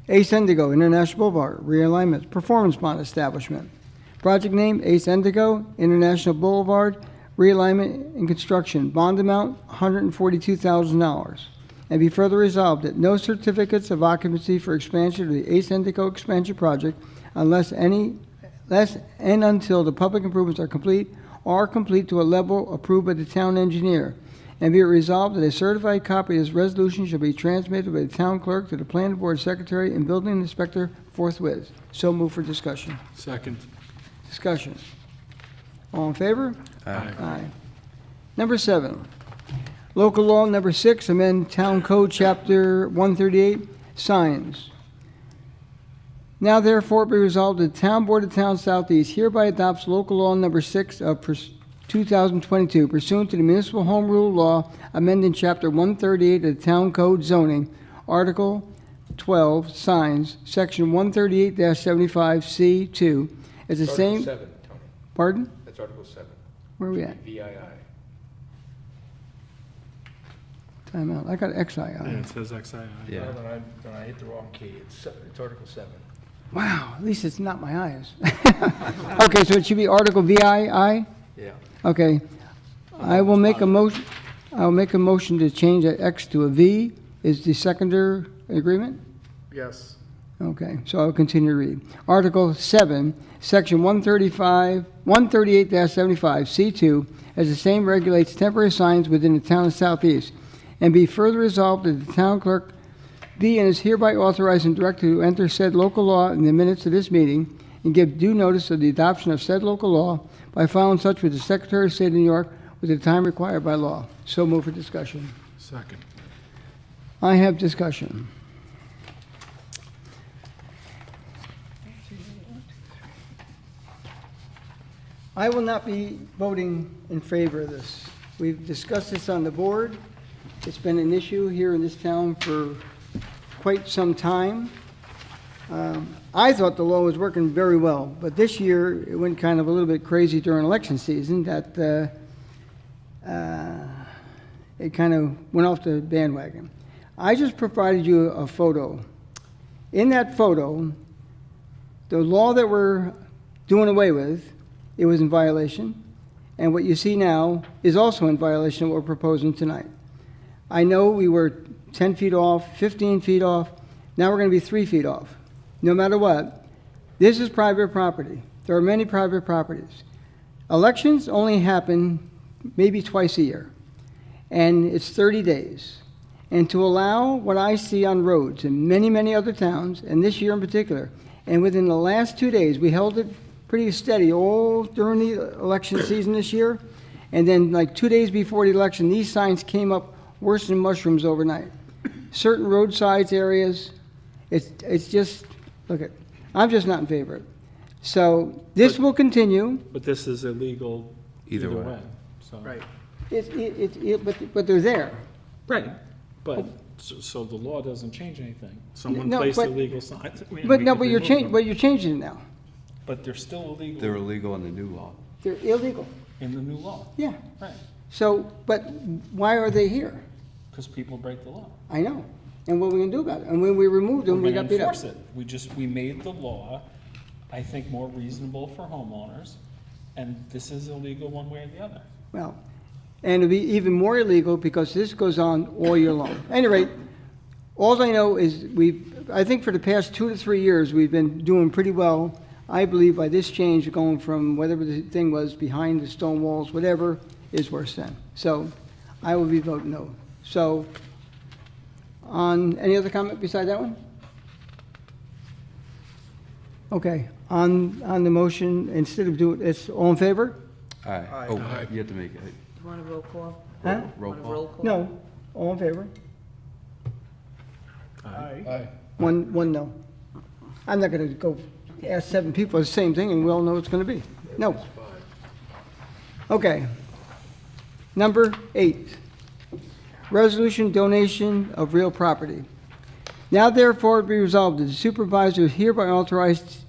Ace Indigo International Boulevard, realignment, performance bond establishment. Project name, Ace Indigo International Boulevard, realignment and construction, bond amount $142,000. And be further resolved that no certificates of occupancy for expansion of the Ace Endico expansion project unless and until the public improvements are complete to a level approved by the town engineer. And be it resolved that a certified copy of this resolution shall be transmitted by the town clerk to the planning board secretary and building inspector forthwith. So move for discussion. Second. Discussion. All in favor? Aye. Number 7, local law number 6, amend Town Code Chapter 138, signs. Now therefore be resolved that the Town Board of Town Southeast hereby adopts local law number 6 of 2022 pursuant to the Municipal Home Rule Law amending Chapter 138 of the Town Code zoning, Article 12, signs, Section 138-75C2, is the same... Article 7, Tony. Pardon? That's Article 7. Where are we at? VII. Time out. I got XII. And it says XII. Yeah. When I hit the wrong key, it's Article 7. Wow, at least it's not my eyes. Okay, so it should be Article VII? Yeah. Okay. I'll make a motion to change that X to a V. Is the seconder agreement? Yes. Okay, so I'll continue to read. Article 7, Section 138-75, C2, as the same regulates temporary signs within the town of Southeast. And be further resolved that the town clerk be and is hereby authorized and directed to enter said local law in the minutes of this meeting and give due notice of the adoption of said local law by filing such with the Secretary of State of New York within the time required by law. So move for discussion. Second. I have discussion. I will not be voting in favor of this. We've discussed this on the board. It's been an issue here in this town for quite some time. I thought the law was working very well, but this year it went kind of a little bit crazy during election season that it kind of went off the bandwagon. I just provided you a photo. In that photo, the law that we're doing away with, it was in violation, and what you see now is also in violation of what we're proposing tonight. I know we were 10 feet off, 15 feet off, now we're going to be 3 feet off. No matter what, this is private property. There are many private properties. Elections only happen maybe twice a year, and it's 30 days. And to allow what I see on roads in many, many other towns, and this year in particular, and within the last 2 days, we held it pretty steady all during the election season this year, and then like 2 days before the election, these signs came up worse than mushrooms overnight. Certain roadsides areas, it's just, look at, I'm just not in favor of it. So this will continue. But this is illegal Either either way. way. So. Right. But they're there. Right. But, so the law doesn't change anything. Someone No, placed but- illegal signs. But no, but you're changing it now. But they're still illegal. They're illegal in the new law. They're illegal. In the new law. Yeah. Right. So, but why are they here? Because people break the law. I know. And what are we gonna do about it? And when we removed them, we We're got gonna beat up. enforce it. We made the law, I think, more reasonable for homeowners, and this is illegal one way or the other. Well, and it'll be even more illegal because this goes on all year long. At any rate, all I know is I think for the past 2 to 3 years, we've been doing pretty well. I believe by this change, going from whatever the thing was behind the stone walls, whatever, is worse than. So I will be voting no. So on any other comment beside that one? Okay, on the motion, instead of doing, it's all in favor? Aye. Oh, you have to make it. You want a roll call? Huh? Roll Want a call. roll call? No, all in favor? Aye. One no. I'm not gonna go ask 7 people the same thing, and we all know it's gonna be. No. Okay. Number 8, resolution donation of real property. Now therefore be resolved that the supervisor is hereby authorized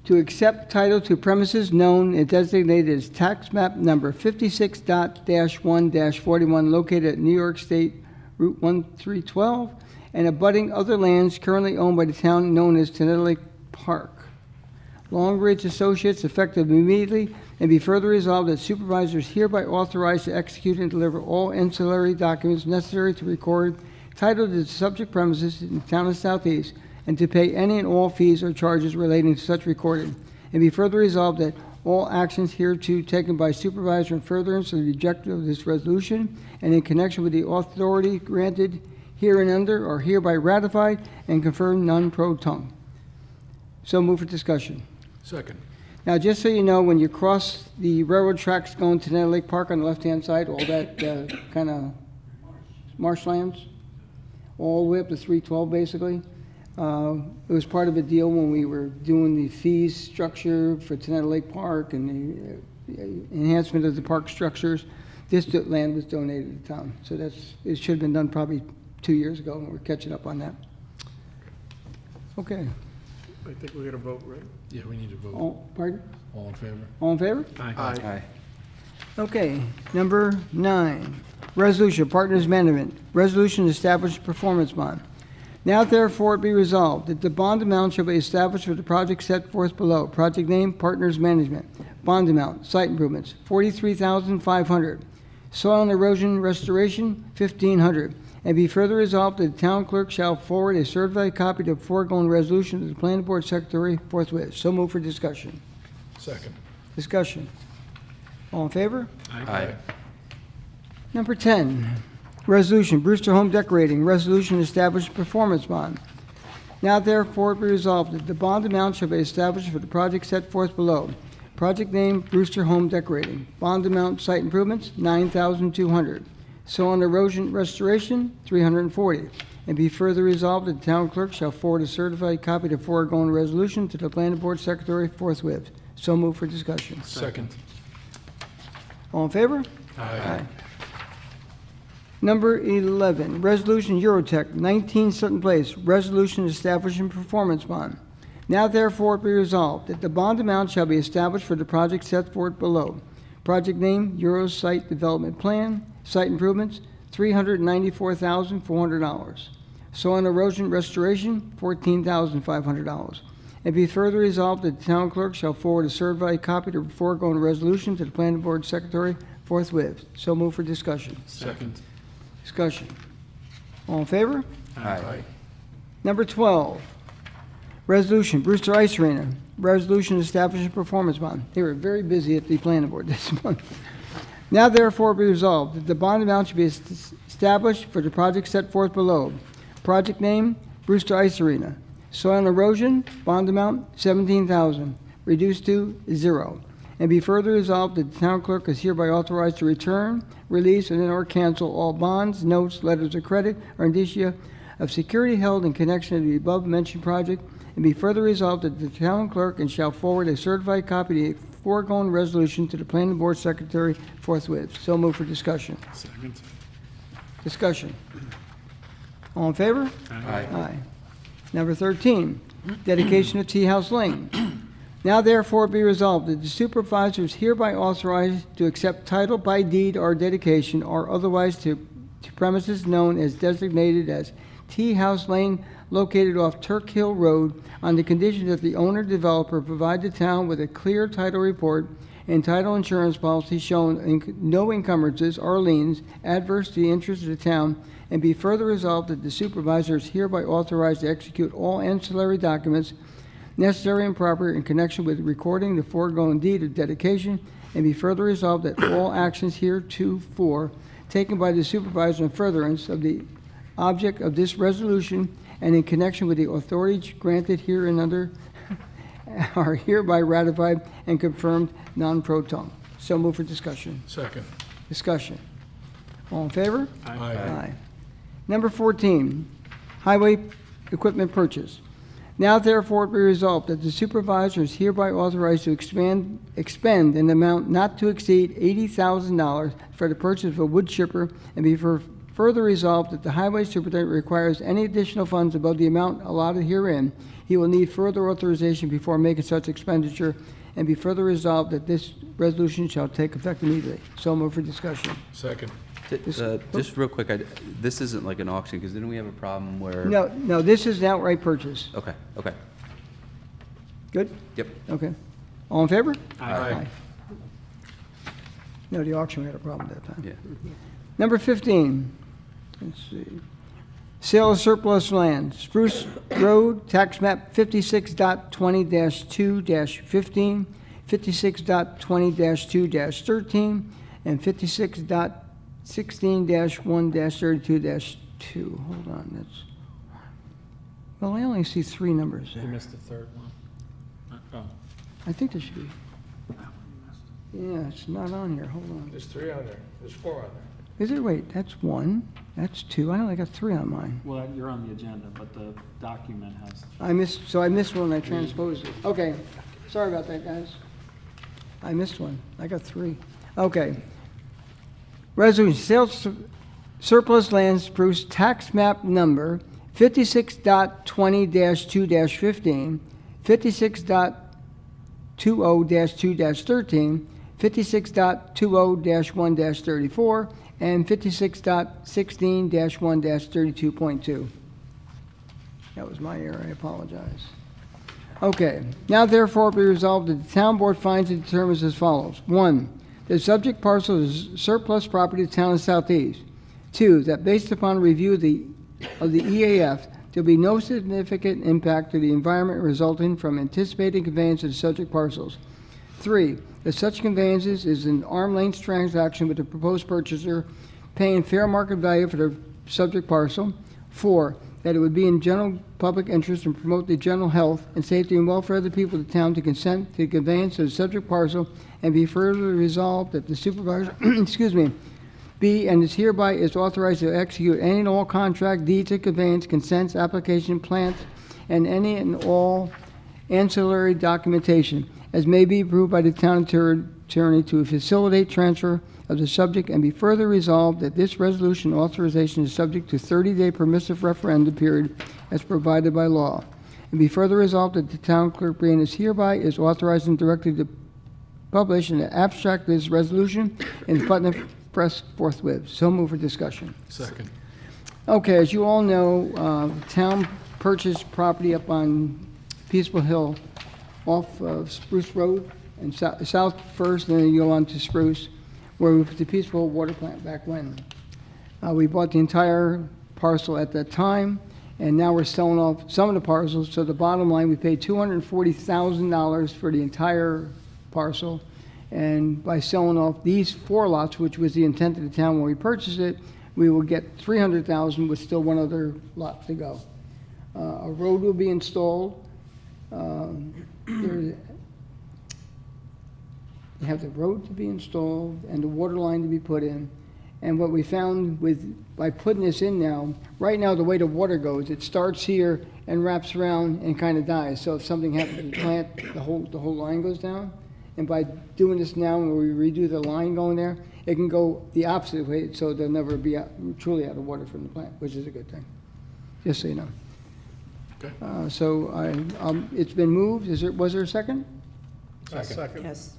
to accept title to premises known and designated as tax map number 56.-1-41 located at New York State Route 1312 and abutting other lands currently owned by the town known as Tenelli Park. Long Ridge Associates, effective immediately, and be further resolved that supervisors hereby authorized to execute and deliver all ancillary documents necessary to record title to the subject premises in the town of Southeast, and to pay any and all fees or charges relating to such recording. And be further resolved that all actions hereto taken by supervisor in furtherance of the objective of this resolution and in connection with the authority granted hereunder are hereby ratified and confirmed non pro tunc. So move for discussion. Second. Now, just so you know, when you cross the railroad tracks going to Nettle Lake Park on the left-hand side, all that kind of marshlands, all the way up to 312 basically, it was part of a deal when we were doing the fees structure for Tenetta Lake Park and the enhancement of the park structures. This land was donated to the town, so it should have been done probably 2 years ago, and we're catching up on that. Okay. I think we're gonna vote, right? Yeah, we need to vote. Pardon? All in favor? All in favor? Aye. Okay, number 9, resolution, partners management, resolution to establish performance bond. Now therefore it be resolved that the bond amount shall be established for the project set forth below. Project name, partners management. Bond amount, site improvements, $43,500. Soil and erosion restoration, $1,500. And be further resolved that the town clerk shall forward a certified copy of the foregoing resolution to the planning board secretary forthwith. So move for discussion. Second. Discussion. All in favor? Aye. Number 10, resolution, Brewster Home Decorating, resolution to establish performance bond. Now therefore be resolved that the bond amount shall be established for the project set forth below. Project name, Brewster Home Decorating. Bond amount, site improvements, $9,200. Soil and erosion restoration, $340. And be further resolved that the town clerk shall forward a certified copy of the foregoing resolution to the planning board secretary forthwith. So move for discussion. Second. All in favor? Aye. Number 11, resolution Eurotech, 19 Sutton Place, resolution establishing performance bond. Now therefore be resolved that the bond amount shall be established for the project set forth below. Project name, Euro Site Development Plan, site improvements, $394,400. Soil and erosion restoration, $14,500. And be further resolved that the town clerk shall forward a certified copy of the foregoing resolution to the planning board secretary forthwith. So move for discussion. Second. Discussion. All in favor? Aye. Number 12, resolution, Brewster Ice Arena, resolution establishing performance bond. They were very busy at the planning board this month. Now therefore be resolved that the bond amount should be established for the project set forth below. Project name, Brewster Ice Arena. Soil and erosion, bond amount, $17,000, reduced to 0. And be further resolved that the town clerk is hereby authorized to return, release, and or cancel all bonds, notes, letters of credit, or indicia of security held in connection with the above-mentioned project. And be further resolved that the town clerk and shall forward a certified copy of the foregoing resolution to the planning board secretary forthwith. So move for discussion. Second. Discussion. All in favor? Aye. Aye. Number 13, dedication of Tea House Lane. Now therefore be resolved that the supervisor is hereby authorized to accept title by deed or dedication or otherwise to premises known as designated as Tea House Lane located off Turk Hill Road on the condition that the owner-developer provide the town with a clear title report and title insurance policy showing no encumbrances or liens adverse to the interests of the town, and be further resolved that the supervisor is hereby authorized to execute all ancillary documents necessary and proper in connection with recording the foregoing deed of dedication, and be further resolved that all actions heretofore taken by the supervisor in furtherance of the object of this resolution and in connection with the authority granted hereunder are hereby ratified and confirmed non-pro tunc. So move for discussion. Second. Discussion. All in favor? Aye. Number 14, highway equipment purchase. Now therefore be resolved that the supervisor is hereby authorized to expend an amount not to exceed $80,000 for the purchase of a wood chipper, and be further resolved that the highway superintendent requires any additional funds above the amount allotted herein. He will need further authorization before making such expenditure, and be further resolved that this resolution shall take effect immediately. So move for discussion. Second. Just real quick, this isn't like an auction, because didn't we have a problem where? No, this is an outright purchase. Okay, okay. Good? Yep. Okay. All in favor? Aye. No, the auction, we had a problem that time. Yeah. Number 15, let's see. Sale of surplus land, Spruce Road, tax map 56.20-2-15, 56.20-2-13, and 56.16-1-32-2. Hold on, that's, well, I only see 3 numbers You there. missed the third one. Oh. I think there should be. That one you missed. Yeah, it's not on here, hold on. There's 3 on there. There's 4 on there. Is there, wait, that's 1, that's 2, I only got 3 on mine. Well, you're on the agenda, but the document has. I missed one, I transposed it. Okay, sorry about that, guys. I missed one, I got 3. Okay. Resolution, sales surplus land, Spruce, tax map number 56.20-2-15, 56.20-2-13, 56.20-1-34, and 56.16-1-32.2. That was my error, I apologize. Okay, now therefore be resolved that the town board finds and determines as follows. 1, the subject parcel is surplus property of the town of Southeast. 2, that based upon review of the EAF, there will be no significant impact to the environment resulting from anticipated conveyance of the subject parcels. 3, that such conveyances is an arm's-length transaction with the proposed purchaser paying fair market value for the subject parcel. 4, that it would be in general public interest and promote the general health and safety and welfare of the people of the town to consent to the conveyance of the subject parcel, and be further resolved that the supervisor, be and is hereby is authorized to execute any and all contract, deeds of conveyance, consents, application, plans, and any and all ancillary documentation as may be approved by the town attorney to facilitate transfer of the subject, and be further resolved that this resolution authorization is subject to 30-day permissive referendum period as provided by law. And be further resolved that the town clerk being is hereby is authorized and directed to publish an abstract of this resolution in the Putnam Press forthwith. So move for discussion. Second. Okay, as you all know, town purchased property up on Peaceful Hill off of Spruce Road and south first, and then you go on to Spruce, where we put the Peaceful water plant back when. We bought the entire parcel at that time, and now we're selling off some of the parcels. So the bottom line, we paid $240,000 for the entire parcel. And by selling off these 4 lots, which was the intent of the town when we purchased it, we will get $300,000 with still 1 other lot to go. A road will be installed. You have the road to be installed and the water line to be put in. And what we found by putting this in now, right now the way the water goes, it starts here and wraps around and kind of dies. So if something happens to the plant, the whole line goes down. And by doing this now, when we redo the line going there, it can go the opposite way, so they'll never be truly out of water from the plant, which is a good thing, just so you know. Okay. It's been moved. Was there a second? Second. Yes.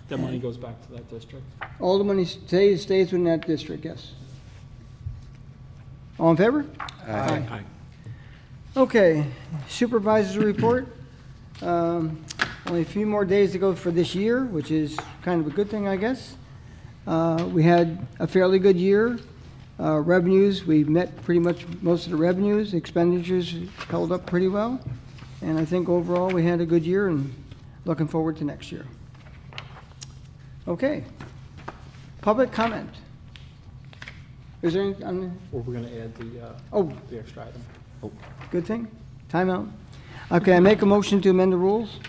That money goes back to that district? All the money stays within that district, yes. All in favor? Aye. Okay, supervisor's report. Only a few more days to go for this year, which is kind of a good thing, I guess. We had a fairly good year. Revenues, we met pretty much most of the revenues. Expenditures held up pretty well. And I think overall, we had a good year and looking forward to next year. Okay. Public comment. Is there any, Or we're gonna add oh, the extra item? good thing? Timeout. Okay, I make a motion to amend the rules.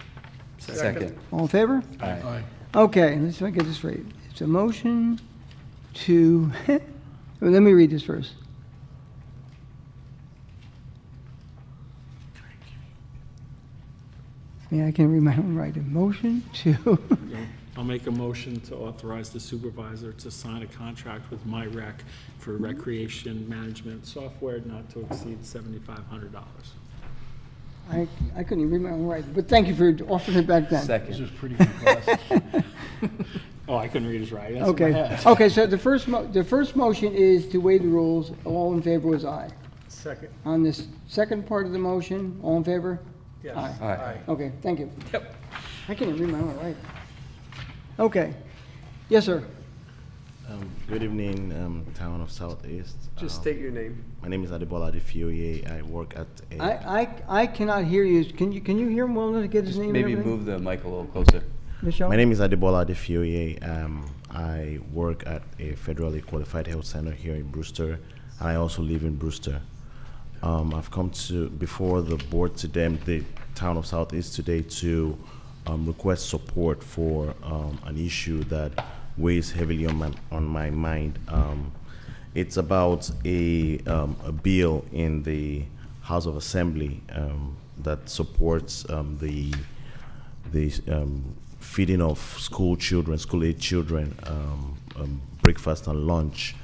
Second. All in favor? Aye. Okay, let's see if I get this right. It's a motion to, let me read this first. Yeah, I can read my own writing. Motion to, I'll make a motion to authorize the supervisor to sign a contract with MyRec for recreation management software not to exceed $7,500. I couldn't even read my own writing, but thank you for offering it back then. This is Second. pretty good glasses. Oh, I couldn't read his writing. That's what I Okay, had. okay, so the first motion is to waive the rules. All in favor was aye. Second. On this second part of the motion, all in favor? Yes. Aye. Aye. Okay, thank you. Yep. I can't even read my own writing. Okay. Yes, sir. Good evening, town of Southeast. Just state your name. My name is Adebola Adefioye. I work at a. I cannot hear you. Can you hear him well enough to get his Just name and maybe everything? move the mic a little closer. Michelle? My name is Adebola Adefioye. I work at a federally qualified health center here in Brewster, and I also live in Brewster. I've come to before the board today, the town of Southeast today, to request support for an issue that weighs heavily on my mind. It's about a bill in the House of Assembly that supports the feeding of school-age children, breakfast and lunch,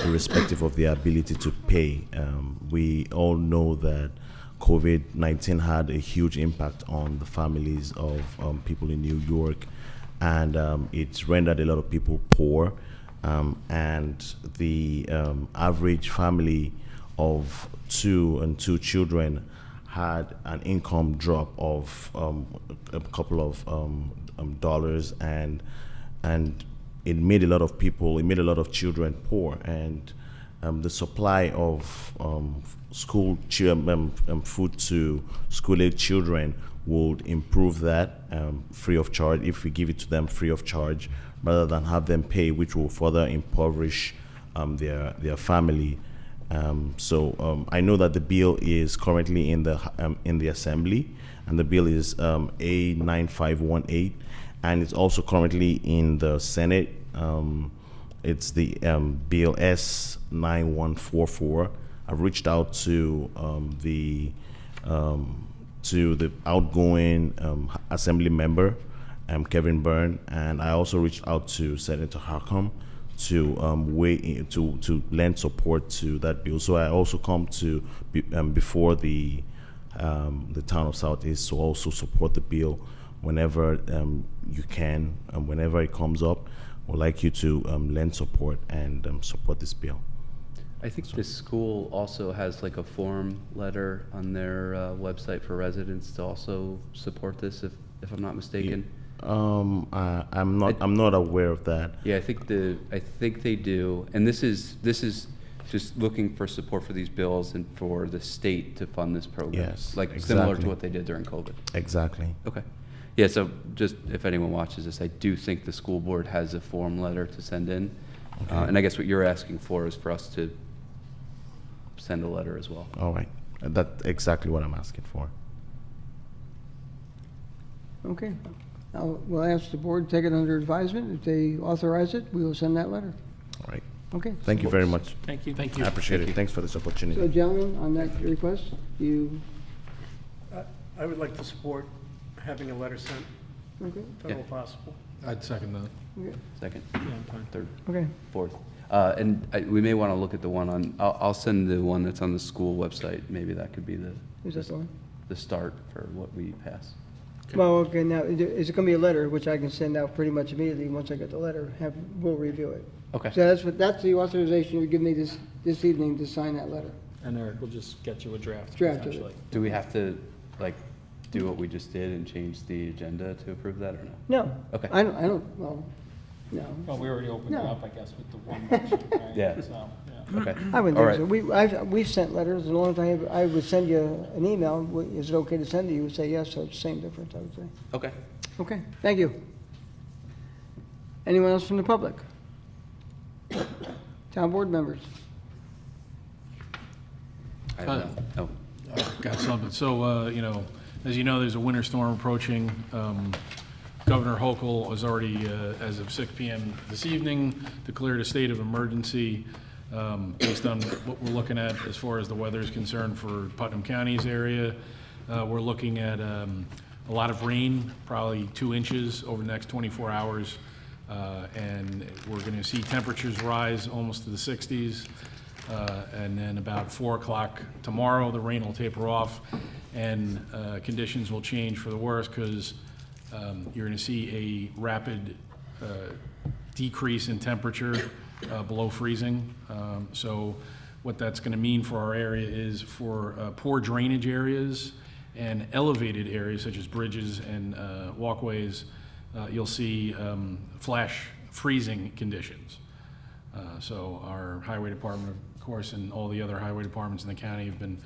irrespective of their ability to pay. We all know that COVID-19 had a huge impact on the families of people in New York, and it's rendered a lot of people poor. And the average family of two children had an income drop of a couple of dollars, and it made a lot of children poor. And the supply of food to school-age children would improve that free of charge if we give it to them free of charge, rather than have them pay, which will further impoverish their family. So I know that the bill is currently in the Assembly, and the bill is A9518, and it's also currently in the Senate. It's the bill S9144. I've reached out to the outgoing Assembly member, Kevin Byrne, and I also reached out to Senator Harcum to lend support to that bill. So I also come to before the town of Southeast to also support the bill whenever you can, and whenever it comes up. We'd like you to lend support and support this bill. I think the school also has like a form letter on their website for residents to also support this, if I'm not mistaken. I'm not aware of that. Yeah, I think they do, and this is just looking for support for these bills and for the state to fund this program. Yes, like similar exactly. to what they did during COVID. Exactly. Okay. Yeah, so just if anyone watches this, I do think the school board has a form letter to send in. Okay. And I guess what you're asking for is for us to send a letter as well. All right. That's exactly what I'm asking for. Okay. We'll ask the board to take it under advisement. If they authorize it, we will send that letter. All right. Okay. Thank you very much. Thank you. I appreciate it. Thanks for this opportunity. So gentlemen, on that request, you, I would like to support having a letter sent, okay? if at all possible. I'd second that. Okay. Second, third, Okay. fourth. And we may want to look at the one on, I'll send the one that's on the school website. Maybe that could be Is that the one? the start for what we pass. Well, okay, now, is it gonna be a letter, which I can send out pretty much immediately, once I get the letter, we'll review it. Okay. So that's the authorization you give me this evening to sign that letter. And Eric will just get you a draft. Draft of it. essentially. Do we have to, like, do what we just did and change the agenda to approve that or no? No. Okay. I don't, well, no. Well, we already opened it No. up, I guess, with the one motion, right? Yeah. So, yeah. Okay. I wouldn't All think right. so. We've sent letters, as long as I would send you an email, is it okay to send it? You would say yes, so it's the same difference, I would say. Okay. Okay, thank you. Anyone else from the public? Town board members? I have none. Oh, Got something. So, as you know, there's a winter storm approaching. Governor Hochul has already, as of 6 p.m. this evening, declared a state of emergency based on what we're looking at as far as the weather is concerned for Putnam County's area. We're looking at a lot of rain, probably 2 inches over the next 24 hours. And we're going to see temperatures rise almost to the 60s. And then about 4 o'clock tomorrow, the rain will taper off, and conditions will change for the worse, because you're going to see a rapid decrease in temperature below freezing. So what that's going to mean for our area is for poor drainage areas and elevated areas such as bridges and walkways, you'll see flash freezing conditions. So our highway department, of course, and all the other highway departments in the county have been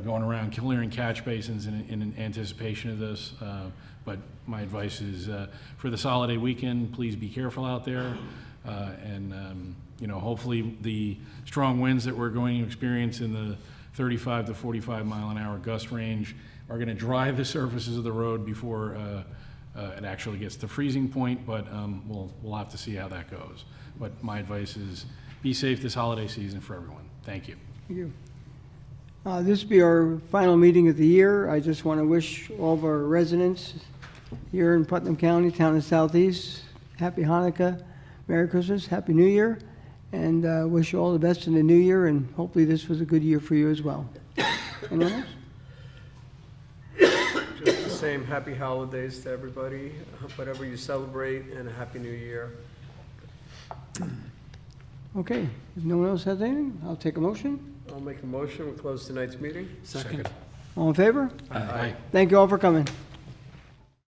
going around clearing catch basins in anticipation of this. But my advice is for this holiday weekend, please be careful out there. And hopefully the strong winds that we're going to experience in the 35 to 45 mile an hour gust range are going to dry the surfaces of the road before it actually gets to freezing point, but we'll have to see how that goes. But my advice is be safe this holiday season for everyone. Thank you. Thank you. This will be our final meeting of the year. I just want to wish all of our residents here in Putnam County, town of Southeast, Happy Hanukkah, Merry Christmas, Happy New Year, and wish you all the best in the new year, and hopefully this was a good year for you as well. Anyone else? Just the same, happy holidays to everybody, whatever you celebrate, and a happy new year. Okay, if no one else has anything, I'll take a motion. I'll make a motion, we close tonight's meeting. Second. All in favor? Aye. Thank you all for coming.